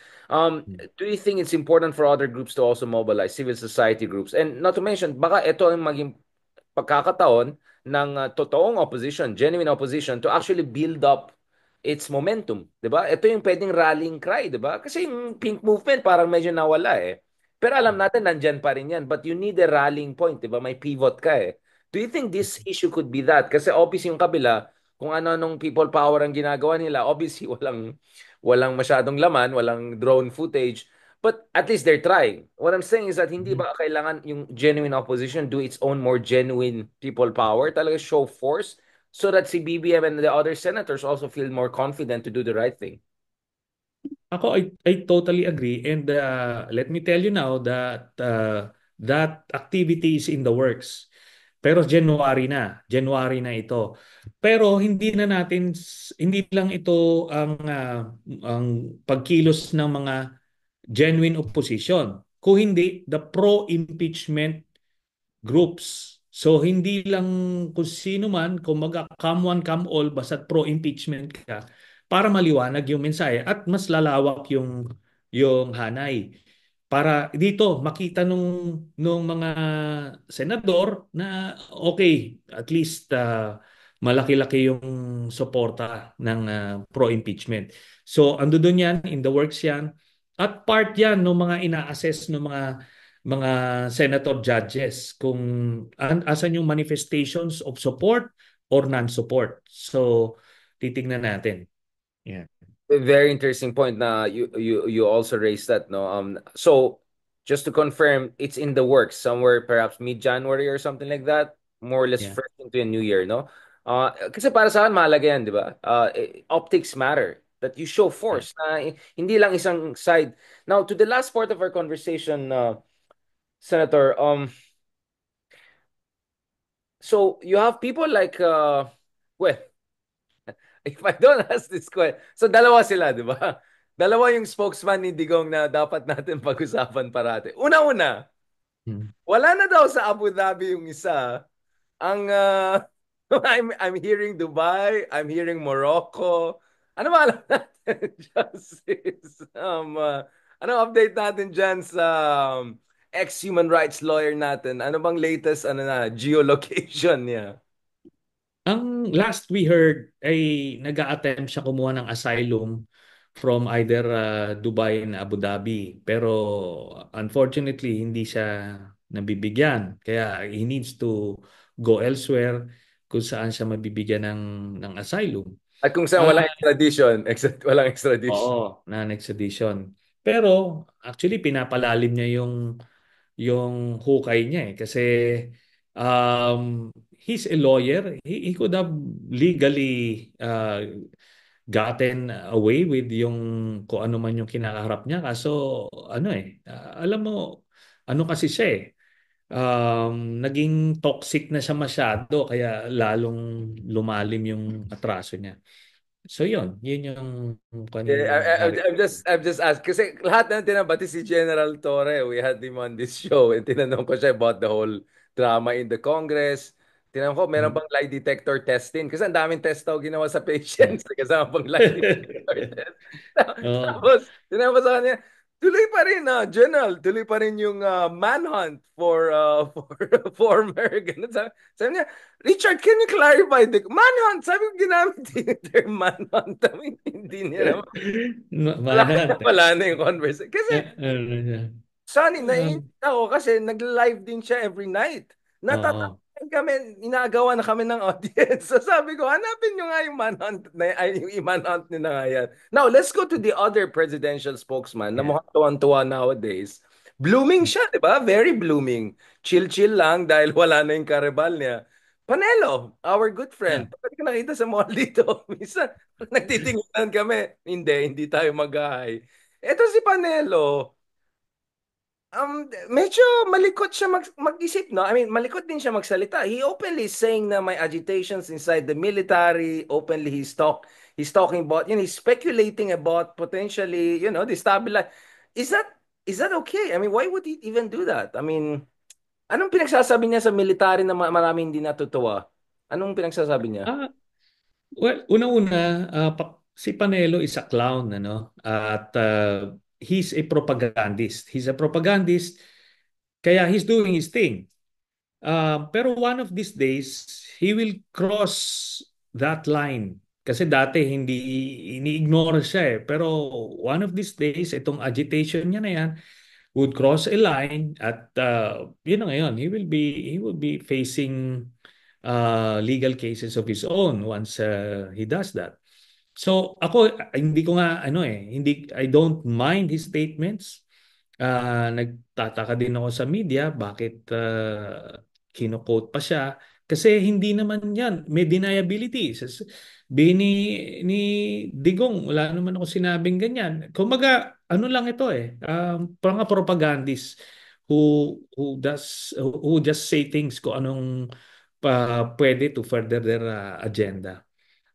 Do you think it's important for other groups to also mobilize civil society groups? And not to mention, baka ito ang maging pagkakataon ng totoong opposition, genuine opposition, to actually build up its momentum, 'di ba? Ito yung pwedeng rallying cry, 'di ba? Kasi yung pink movement parang medyo nawala eh. Pero alam natin nandyan pa rin 'yan, but you need a rallying point, 'di ba? May pivot ka eh. Do you think this issue could be that? Kasi obviously yung kabila, kung ano-anong people power ang ginagawa nila, obviously walang masyadong laman, walang drone footage. But at least they're trying. What I'm saying is that hindi ba kailangan yung genuine opposition do its own more genuine people power, talaga show force so that si BBM and the other senators also feel more confident to do the right thing. Ako, I totally agree. And let me tell you now that that activity is in the works. Pero January na ito. Pero hindi lang ito ang pagkilos ng mga genuine opposition. Kung hindi, the pro-impeachment groups. So hindi lang kung sino man, kung come one, come all, basta pro-impeachment ka, para maliwanag yung mensahe at mas lalawak yung hanay. Para dito makita nung mga senador na okay, at least malaki-laki yung suporta ng pro-impeachment. So ando doon yan, in the works yan. At part yan ng mga ina-assess ng mga senator judges kung asan yung manifestations of support or non-support. So, titingnan natin. Yeah. Very interesting point na you also raised that, no. So just to confirm, it's in the works somewhere perhaps mid-January or something like that, more or less Yeah. first into a new year, no. Kasi para sa akin mahalaga yan, di ba? Optics matter, that you show Yeah. force na hindi lang isang side. Now to the last part of our conversation, Senator, so you have people like well, if I don't ask this question, so dalawa sila, di ba? Dalawa yung spokesman ni Digong na dapat natin pag-usapan parati. Una-una, Mm. wala na daw sa Abu Dhabi yung isa. Ang I'm hearing Dubai, I'm hearing Morocco. Ano ba alam natin, Justice? Ano update natin dyan sa ex-human rights lawyer natin? Ano bang latest geolocation niya? Ang last we heard ay nag-a-attempt siya kumuha ng asylum from either Dubai and Abu Dhabi. Pero unfortunately, hindi siya nabibigyan. Kaya he needs to go elsewhere kung saan siya mabibigyan ng asylum. At kung saan Ah, walang extradition, walang extradition. oo, non extradition. Pero actually pinapalalim niya yung hukay niya eh kasi he's a lawyer. He could have legally gotten away with yung kung ano man yung kinakaharap niya kaso ano alam mo ano kasi siya naging toxic na siya masyado kaya lalong lumalim yung atraso niya. So yun yung Yeah, kanina I'm just asked kasi lahat ng tinabati si General Torre. We had him on this show and tinanong ko siya about the whole drama in the Congress. Tinanong ko, meron bang lie detector testing? Kasi ang daming test daw ginawa sa patients. Kasama pang lie detector test. Oh. Tapos, tinanong ko sa kanya, tuloy pa rin, General, tuloy pa rin yung manhunt for former. Ganun. Sabi niya, Richard, can you clarify the manhunt? Sabi ko, ginamit din yung term manhunt. I mean, hindi niya naman. Manhunt. Wala na yung conversation. Kasi, Ano siya? Sunny, Ah, naiinit ako kasi nag-live din siya every night. oo. Natatakan kami, inagawa na kami ng audience. So sabi ko, hanapin nyo nga yung manhunt na, ay, yung manhunt nyo na nga yan. Now, let's go to the other presidential spokesman na Yeah. mukhang tuwan-tuwa nowadays. Blooming siya, di ba? Very blooming. Chill-chill lang dahil wala na yung karibal niya. Panelo, our good Yeah. friend. Pwede ko nakita sa mall dito. Minsan, nagtitinginan kami. Hindi tayo mag-hi. Ito si Panelo. Medyo malikot siya mag-isip, no? I mean, malikot din siya magsalita. He openly is saying na may agitations inside the military. Openly, he's talking about, he's speculating about potentially, destabilize. Is that, is that okay? I mean, why would he even do that? I mean, anong pinagsasabi niya sa military na maraming hindi natutuwa? Anong pinagsasabi niya? Ah, well, una-una, si Panelo is a clown, ano? At he's a propagandist. He's a propagandist, kaya he's doing his thing. Pero one of these days, he will cross that line. Kasi dati hindi ini-ignore siya eh. Pero one of these days, itong agitation niya na yan would cross a line at yun na ngayon, he will be facing legal cases of his own once he does that. So ako hindi ko nga ano eh, hindi I don't mind his statements. Nagtataka din ako sa media bakit kino-quote pa siya kasi hindi naman yan may deniability. Ni Digong wala naman ako sinabing ganyan. Kumbaga ano lang ito eh, mga propagandist who just say things ko anong pwede to further their agenda.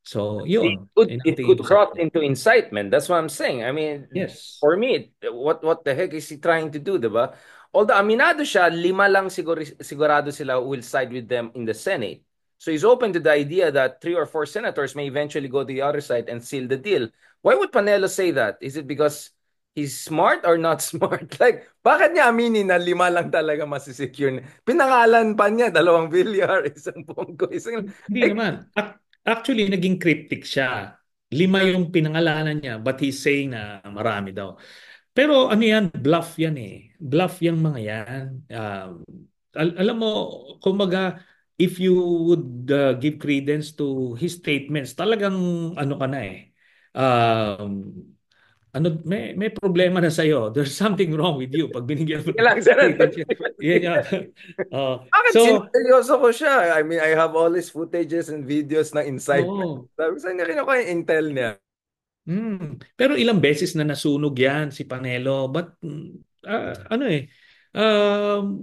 So, yun. Yun ang It tingin could ko sa cross kanya. into incitement. That's what I'm saying. I mean, Yes. for me, what the heck is he trying to do, diba? Although aminado siya, lima lang sigurado sila will side with them in the Senate. So he's open to the idea that three or four senators may eventually go to the other side and seal the deal. Why would Panelo say that? Is it because he's smart or not smart? Like, bakit niya aminin na lima lang talaga masisecure? Pinangalan pa niya, 2 bilyar, isang Pongo, isang... Hindi Like, naman. Actually, naging cryptic siya. 5 yung pinangalanan niya, but he's saying na marami daw. Pero ano yan, bluff yan eh. Bluff yung mga yan. Alam mo, kumbaga, if you would give credence to his statements, talagang ano ka na eh. Um, may problema na sa'yo. There's something wrong with you pag binigyan mo ng lang, Senator. credence. Yan yan. Bakit So, sineryoso ko siya? I mean, I have all these footages and videos na incitement. oo. Sabi sa niya, kinuha ko yung intel niya. Pero ilang beses na nasunog yan si Panelo. But ano eh,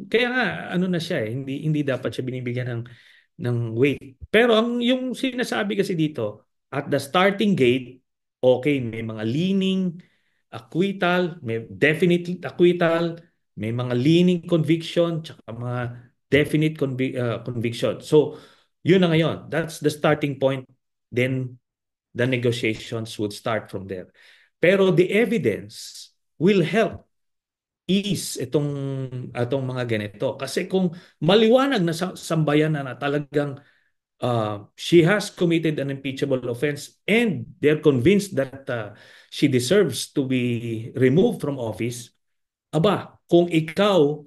kaya nga ano na siya eh, hindi dapat siya binibigyan ng weight. Pero yung sinasabi kasi dito, at the starting gate, okay, may mga leaning acquittal, may definite acquittal, may mga leaning conviction, tsaka mga definite conviction. So, yun na ngayon. That's the starting point. Then the negotiations would start from there. Pero the evidence will help ease itong mga ganito. Kasi kung maliwanag na sambayan na talagang she has committed an impeachable offense and they're convinced that she deserves to be removed from office, aba, kung ikaw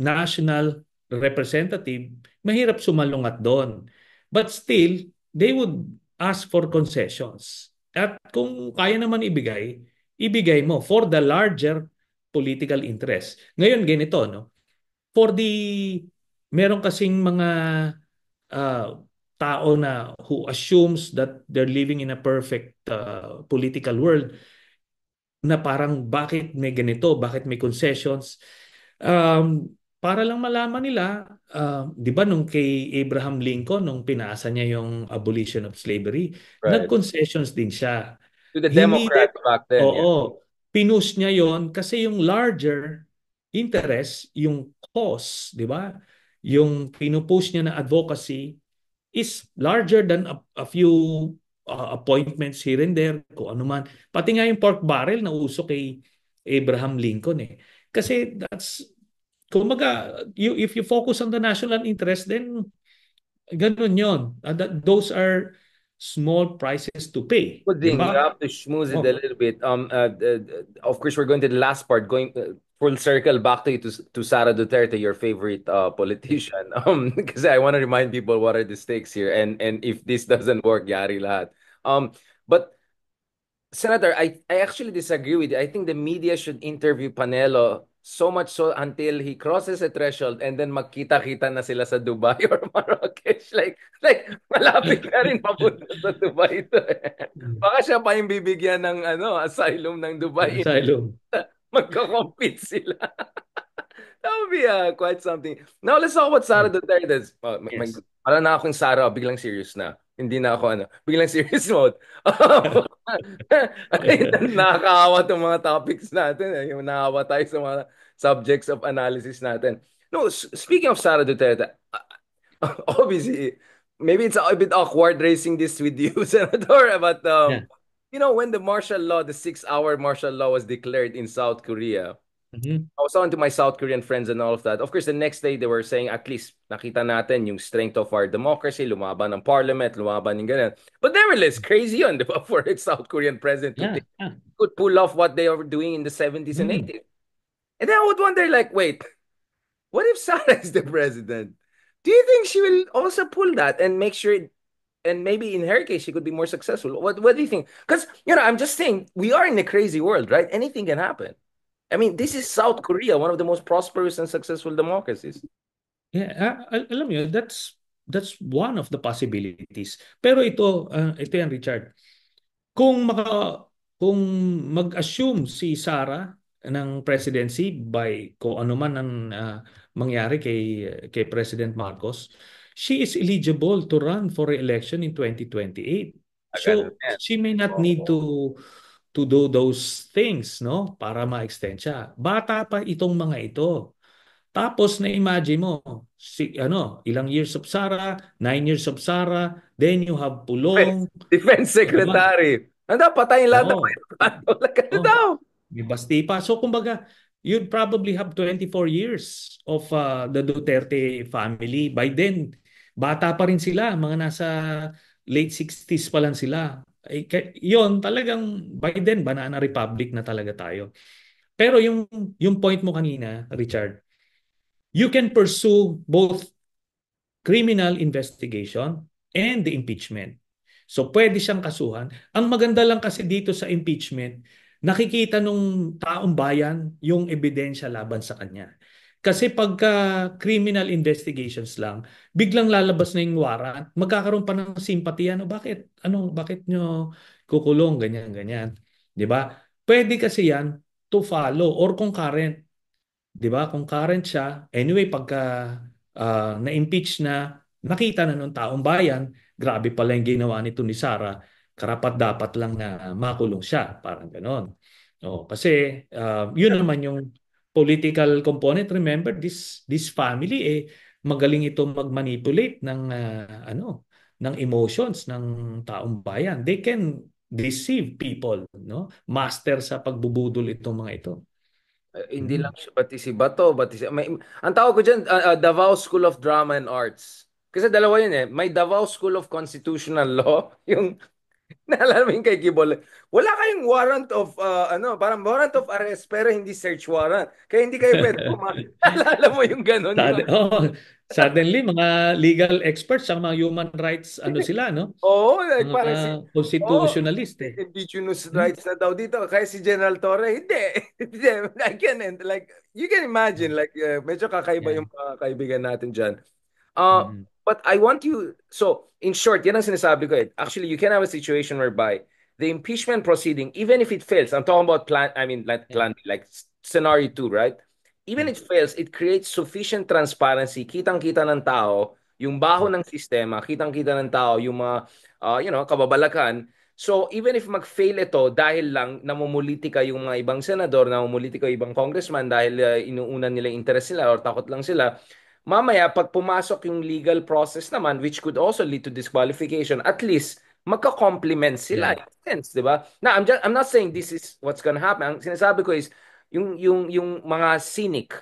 national representative, mahirap sumalungat doon. But still, they would ask for concessions. At kung kaya naman ibigay mo for the larger political interest. Ngayon, ganito, no? For the, meron kasing mga uh, tao na who assumes that they're living in a perfect political world na parang bakit may ganito, bakit may concessions. Para lang malaman nila, 'di ba nung kay Abraham Lincoln nung pinasa niya yung abolition of slavery, Right. nag-concessions din siya. To the He needed, Democrats back then, yeah. oo, pinush niya yon kasi yung larger interest, yung cause, 'di ba? Yung pinupush niya na advocacy is larger than a few appointments here and there, kung ano man. Pati nga yung pork barrel na uso kay Abraham Lincoln eh. Kasi kumaga, if you focus on the national interest, then ganun yon. Those are small prices to pay. Di Pudding, you ba? have to schmooze it a Oh, little bit. Of course, we're going to the last part, going full circle back to you to Sara Duterte, your favorite politician. Because I want to remind people what are the stakes here, and if this doesn't work, yari lahat. But Senator, I actually disagree with you. I think the media should interview Panelo so much so until he crosses a threshold and then magkita-kita na sila sa Dubai or Marrakesh. Like malapit na rin papunta sa Dubai ito eh. Baka siya pa yung bibigyan ng asylum ng Dubai. asylum. Magka-compete sila. That would be quite something. Now, let's talk about Sara Yeah. Duterte. Yes. Para na akong Sara, biglang serious na. Hindi na ako biglang serious mode. Ay, nakakaawa itong mga topics natin. Yung nakawa tayo sa mga subjects of analysis natin. No, speaking of Sara Duterte, obviously, maybe it's a bit awkward racing this with you, Senator, but Yeah. when the martial law, the 6-hour martial law was declared in South Korea, Mhm. I was talking to my South Korean friends and all of that. Of course, the next day they were saying, at least nakita natin yung strength of our democracy, lumaban ng parliament, lumaban ng ganyan. But nevertheless, crazy yun, di ba, for a South Korean president to Yeah. think Yeah. could pull off what they were doing in the 70s and Mm. 80s. And then I would wonder, like, wait, what if Sarah is the president? Do you think she will also pull that and make sure, and maybe in her case, she could be more successful? What do you think? Because, I'm just saying, we are in a crazy world, right? Anything can happen. I mean, this is South Korea, one of the most prosperous and successful democracies. Yeah, alam mo yun, that's one of the possibilities. Pero ito yan, Richard. Kung maka kung mag-assume si Sara ng presidency by kung ano man ang mangyari kay President Marcos, she is eligible to run for re-election in 2028. Agad So yan. she may not need Oo. to do those things, no, para ma-extend siya. Bata pa itong mga ito. Tapos na-imagine mo, ilang years of Sara, 9 years of Sara, then you have Defense, Pulong, Defense di ba? Secretary. Handa, patayin lahat ng Oo. mga pato. Ano Oh, daw? may basti pa. So kumbaga, you'd probably have 24 years of the Duterte family. By then, bata pa rin sila, mga nasa late 60s pa lang sila. Yon talagang by then banana republic na talaga tayo. Pero yung point mo kanina, Richard, you can pursue both criminal investigation and the impeachment. So pwede siyang kasuhan. Ang maganda lang kasi dito sa impeachment, nakikita nung taong bayan yung ebidensya laban sa kanya. Kasi pagka criminal investigations lang, biglang lalabas na yung warrant, magkakaroon pa ng simpatiya. No, bakit nyo kukulong, ganyan, ganyan. 'Di ba? Pwede kasi yan to follow or concurrent. 'Di ba? Kung current siya, anyway, pagka na-impeach na, nakita na ng taong bayan, grabe pala yung ginawa nito ni Sara, karapat dapat lang na makulong siya, parang ganon. Oh, kasi yun naman yung political component. Remember, this family magaling ito mag-manipulate ng emotions ng taong bayan. They can deceive people, no? Master sa pagbubudol itong mga ito. Hindi lang Mm. siya, pati si Bato, ang tawag ko dyan, Davao School of Drama and Arts. Kasi dalawa yun eh. May Davao School of Constitutional Law, yung naalala mo yung kay Kibol. Wala kayong warrant of, parang warrant of arrest, pero hindi search warrant. Kaya hindi kayo pwede pumasok. Naalala mo yung ganon, di ba? Suddenly, mga legal experts, ang mga human rights, ano sila, no? Oo, like Mga parang oh, constitutionalist eh. indigenous Hmm? rights na daw dito. Kaya si General Torre, hindi. Hindi. I can, like, you can imagine, like, medyo kakaiba Yeah. yung mga kaibigan natin dyan. Uh, Mm-mm. but I want you, so in short, yan ang sinasabi ko eh. Actually, you can have a situation whereby the impeachment proceeding, even if it fails, I'm talking about Yeah. like scenario two, right? Even Yeah. it fails, it creates sufficient transparency. Kitang-kita ng tao, yung baho Yeah. ng sistema, kitang-kita ng tao, yung mga, kababalakan. So, even if mag-fail ito dahil lang namumulitika yung mga ibang senador, namumulitika yung ibang congressman dahil inuunan nila yung interest nila or takot lang sila, mamaya, pag pumasok yung legal process naman, which could also lead to disqualification, at least, magka-complement sila. Yeah. In a sense, di ba? Now, I'm not saying this is what's gonna happen. Ang sinasabi ko is, yung mga cynic,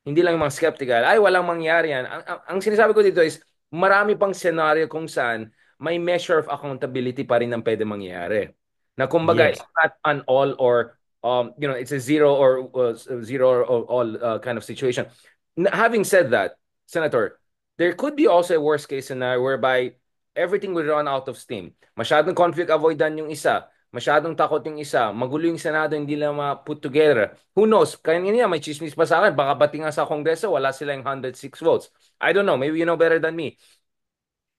hindi lang yung mga skeptical, ay, walang mangyari yan. Ang sinasabi ko dito is, marami pang scenario kung saan may measure of accountability pa rin ang pwede mangyari. Na kumbaga, Yes. it's not an all or, it's a zero or all kind of situation. Having said that, Senator, there could be also a worst case scenario whereby everything will run out of steam. Masyadong conflict avoidant yung isa. Masyadong takot yung isa. Magulo yung Senado, hindi lang ma-put together. Who knows? Kaya nga may chismis pa sa akin. Baka pati nga sa Kongreso, wala silang 106 votes. I don't know. Maybe you know better than me.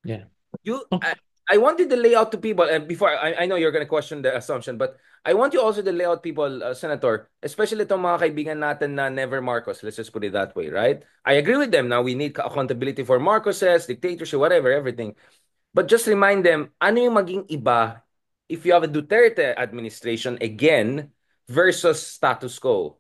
Yeah. You, Oh, I, I want you to lay out to people, and before I know you're going to question the assumption, but I want you also to lay out people, Senator, especially itong mga kaibigan natin na never Marcos. Let's just put it that way, right? I agree with them. Now we need accountability for Marcoses, dictatorship, whatever, everything. But just remind them, ano yung maging iba if you have a Duterte administration again versus status quo?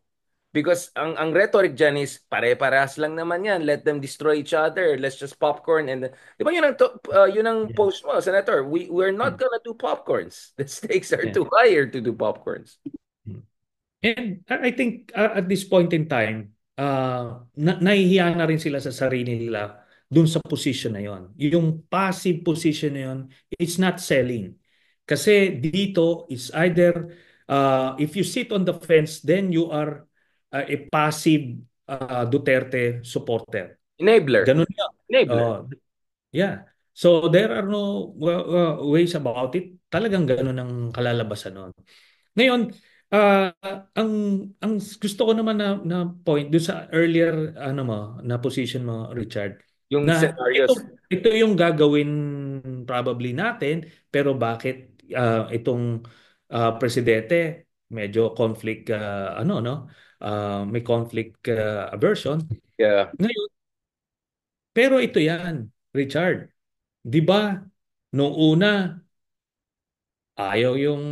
Because ang rhetoric dyan is pare-parehas lang naman yan. Let them destroy each other. Let's just popcorn and di ba yun ang Yeah. post mo, Senator? We're not gonna do popcorns. The stakes are Yeah. too higher to do popcorns. And I think at this point in time, nahihiya na rin sila sa sarili nila dun sa position na yon. Yung passive position na yon, it's not selling. Kasi dito, it's either if you sit on the fence, then you are a passive Duterte supporter. Enabler. Ganun yun. Enabler. Uh, yeah. So there are no ways about it. Talagang ganun ang kalalabasan nun. Ngayon, ah, ang ang gusto ko naman na point doon sa earlier ano mo na position mo, Richard, Yung na ito scenarios. ito yung gagawin probably natin, pero bakit itong presidente medyo conflict ano no may conflict aversion Yeah. ngayon. Pero ito yan, Richard, 'di ba? Noong una ayaw yung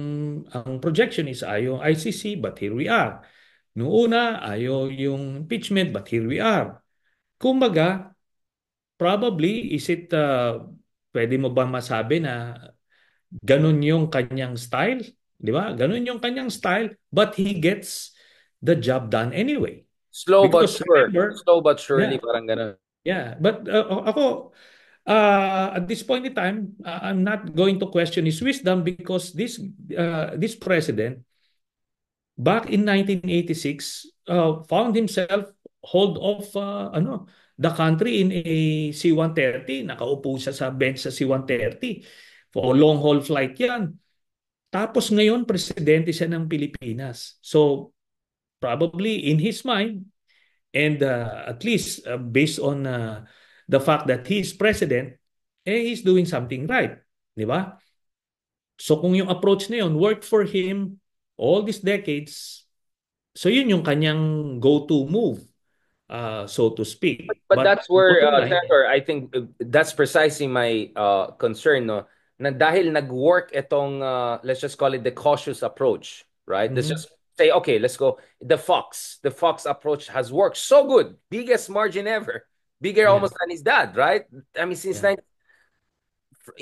ang projection is ayaw yung ICC, but here we are. Noong una ayaw yung impeachment, but here we are. Kumbaga, probably is it pwede mo ba masabi na ganun yung kanyang style? Di ba? Ganun yung kanyang style, but he gets the job done anyway. Slow but Because sure. remember, Slow but surely, yeah, parang ganun. yeah. But ako, at this point in time, I'm not going to question his wisdom because this president back in 1986 found himself hold of the country in a C-130. Nakaupo siya sa bench sa C-130 for long haul flight yan. Tapos ngayon presidente siya ng Pilipinas. So probably in his mind and at least based on the fact that he's president, he's doing something right. Di ba? So kung yung approach na yun worked for him all these decades, so yun yung kanyang go-to move, so to speak. But But that's where, bottom line, Senator, I think that's precisely my concern, no? Na dahil nag-work itong, let's just call it the cautious approach, right? Let's mhm, just say, okay, let's go. The Fox approach has worked so good. Biggest margin ever. Bigger yeah, almost than his dad, right? I mean, since yeah.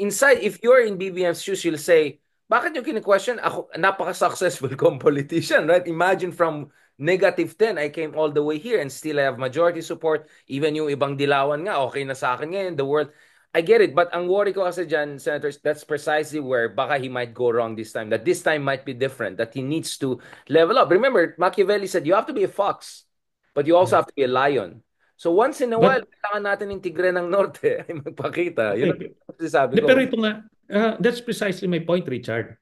inside, if you're in BBM's shoes, you'll say, bakit yung kini-question? Ako, napaka-successful kong politician, right? Imagine from -10, I came all the way here and still I have majority support. Even yung ibang dilawan nga, okay na sa akin ngayon, the world. I get it, but ang worry ko kasi dyan, Senators, that's precisely where baka he might go wrong this time. That this time might be different, that he needs to level up. Remember, Machiavelli said, you have to be a fox, but you also Yeah. have to be a lion. So once in a while, But kailangan natin yung tigre ng norte ay magpakita. Yun ang okay, sabi pero ko. ito nga, that's precisely my point, Richard.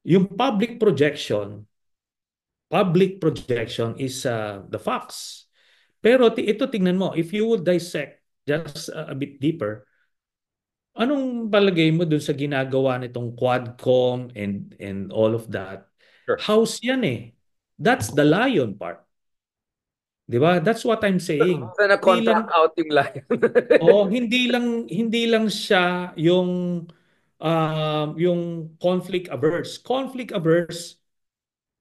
Yung public projection is the facts. Pero ito tingnan mo, if you would dissect just a bit deeper, anong palagay mo dun sa ginagawa nitong Quadcom and all of that? Sure. House yan eh. That's the lion part. 'Di ba? That's what I'm saying. Basta Hindi lang na-contract out yung lion. hindi lang siya yung conflict averse. Conflict averse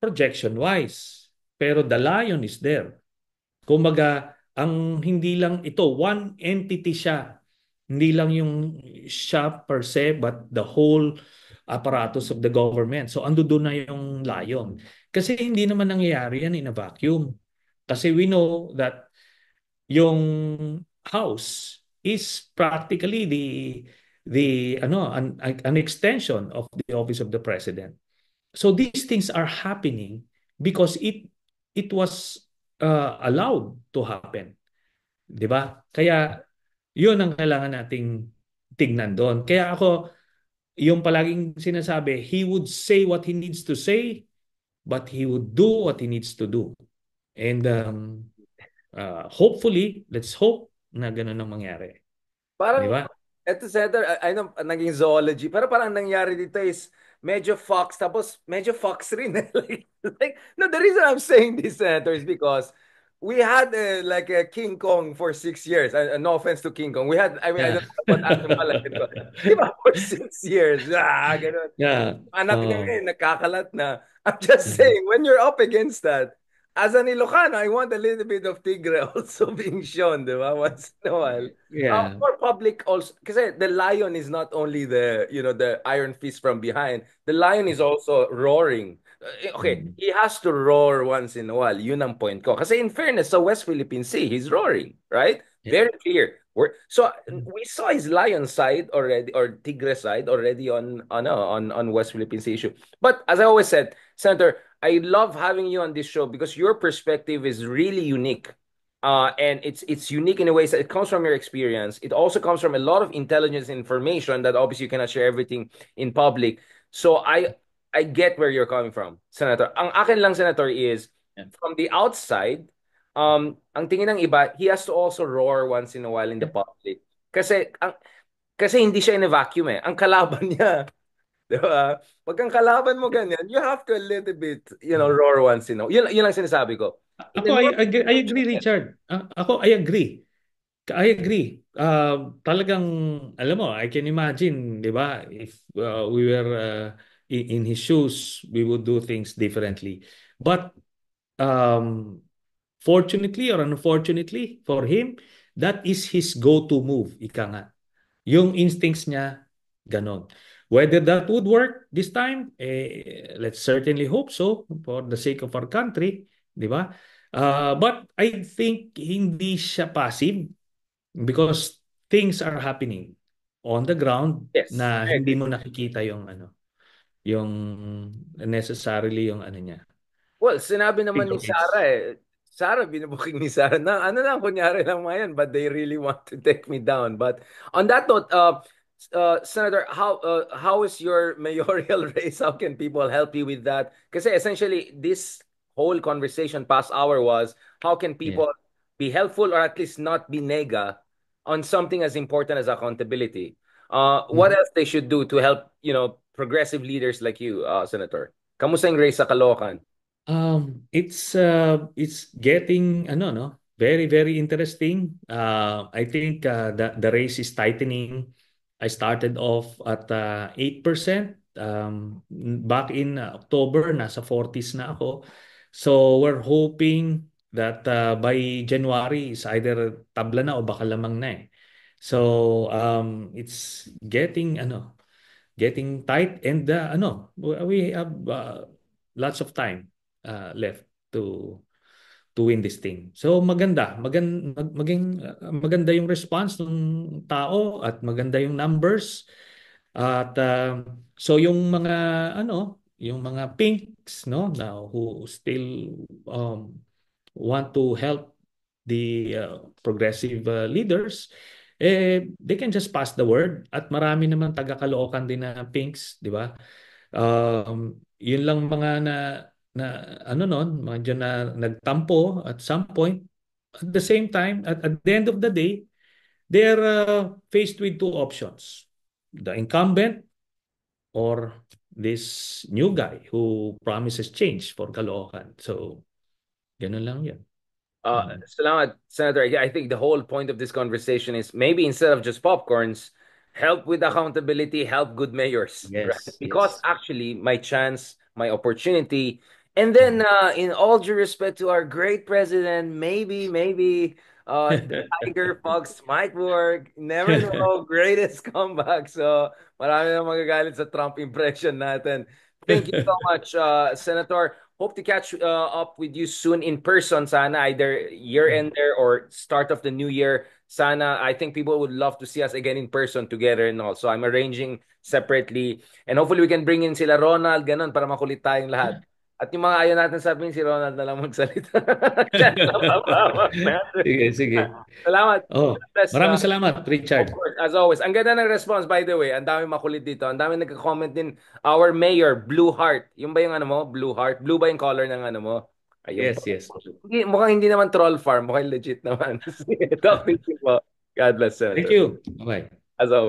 projection wise. Pero the lion is there. Kumbaga, ang hindi lang ito, one entity siya. Hindi lang yung siya per se, but the whole apparatus of the government. So, ando doon na yung lion. Kasi hindi naman nangyayari yan in a vacuum. Kasi we know that yung house is practically an extension of the office of the president. So these things are happening because it was allowed to happen, 'di ba? Kaya 'yun ang kailangan nating tignan doon. Kaya ako yung palaging sinasabi, he would say what he needs to say, but he would do what he needs to do. And hopefully, let's hope na ganun ang mangyari. 'Di Parang ba? Eto, Senator, I know naging zoology, pero parang nangyari dito is medyo fox, tapos medyo fox rin. No, the reason I'm saying this, Senator, is because we had like a King Kong for 6 years. No offense to King Kong. I Yeah. don't know what animal like it was. Di ba, for 6 years. Ganun. Yeah. Anak niya Oh. ngayon, nakakalat na. I'm just saying, when you're up against that, as an Ilocano, I want a little bit of tigre also being shown, di ba? Once in a while. Yeah. For public also, kasi the lion is not only the iron fist from behind. The lion is also roaring. Okay, Mm. he has to roar once in a while. Yun ang point ko. Kasi in fairness, sa West Philippine Sea, he's roaring, right? Yeah. Very clear. So we saw his lion side already, or tigre side already on West Philippine Sea issue. But as I always said, Senator, I love having you on this show because your perspective is really unique. And it's unique in a way that it comes from your experience. It also comes from a lot of intelligence information that obviously you cannot share everything in public. So I get where you're coming from, Senator. Ang akin lang, Senator, is Yeah. from the outside, ang tingin ng iba, he has to also roar once in a while in the public. Kasi hindi siya in a vacuum eh. Ang kalaban niya, di ba? Pag ang kalaban mo ganyan, you have to a little bit, roar once in a while. Yun lang sinasabi ko. In Ako, a normal I situation, agree, Richard. Ako, I agree. I agree. Talagang, alam mo, I can imagine, di ba? If we were in his shoes, we would do things differently. But um, fortunately or unfortunately for him, that is his go-to move, ika nga. Yung instincts niya, ganon. Whether that would work this time, let's certainly hope so for the sake of our country, di ba? But I think hindi siya passive because things are happening on the ground yes, na I hindi agree. mo nakikita yung necessarily yung ano niya, Well, sinabi naman ni Sarah fingerprints. Sarah, binubuking ni Sarah na ano lang, kunyari lang mga yan, but they really want to take me down. But on that note, Senator, how is your mayoral race? How can people help you with that? Kasi essentially, this whole conversation past hour was, how can Yeah. people be helpful or at least not be nega on something as important as accountability? What Mhm. else they should do to help, progressive leaders like you, Senator? Kamusta yung race sa Caloocan? It's getting ano no very very interesting. I think the race is tightening. I started off at 8%. Back in October, nasa 40s na ako. So we're hoping that by January is either tabla na o baka lamang na eh. So it's getting tight and we have lots of time left to win this thing. So maganda yung response ng tao at maganda yung numbers at so yung mga pinks no now who still want to help the progressive leaders, they can just pass the word at marami naman taga-Caloocan din na pinks, di ba? Yun lang mga na ano nun, mga dyan na nagtampo at some point. At the same time, at the end of the day, they're faced with two options. The incumbent or this new guy who promises change for Caloocan. So, ganun lang yan. Mm. Salamat, Senator. Yeah, I think the whole point of this conversation is maybe instead of just popcorns, help with accountability, help good mayors, right? Yes, Because yes. actually, my chance, my opportunity, and then in all due respect to our great president, maybe the Tiger Fox might work. Never know. Greatest comeback. So, marami na magagalit sa Trump impression natin. Thank you so much, Senator. Hope to catch up with you soon in person, sana, either year-end there or start of the new year. Sana, I think people would love to see us again in person together and all. So I'm arranging separately. And hopefully we can bring in sila Ronald, ganun, para makulit tayong lahat. At yung mga ayaw natin sabihin, si Ronald na lang magsalita. Chance na mapawag natin. Sige, sige. Salamat. Oh, Best, maraming salamat, of Richard. course, as always. Ang ganda ng response, by the way. Ang dami makulit dito. Ang dami nagka-comment din. Our mayor, Blue Heart. Yung ba yung ano mo? Blue Heart? Blue ba yung color ng ano mo? Ayun po. Yes, yes. Mukhang hindi naman troll farm. Mukhang legit naman. Sige, talk to you po. God bless, Thank Senator. you. Bye. As always.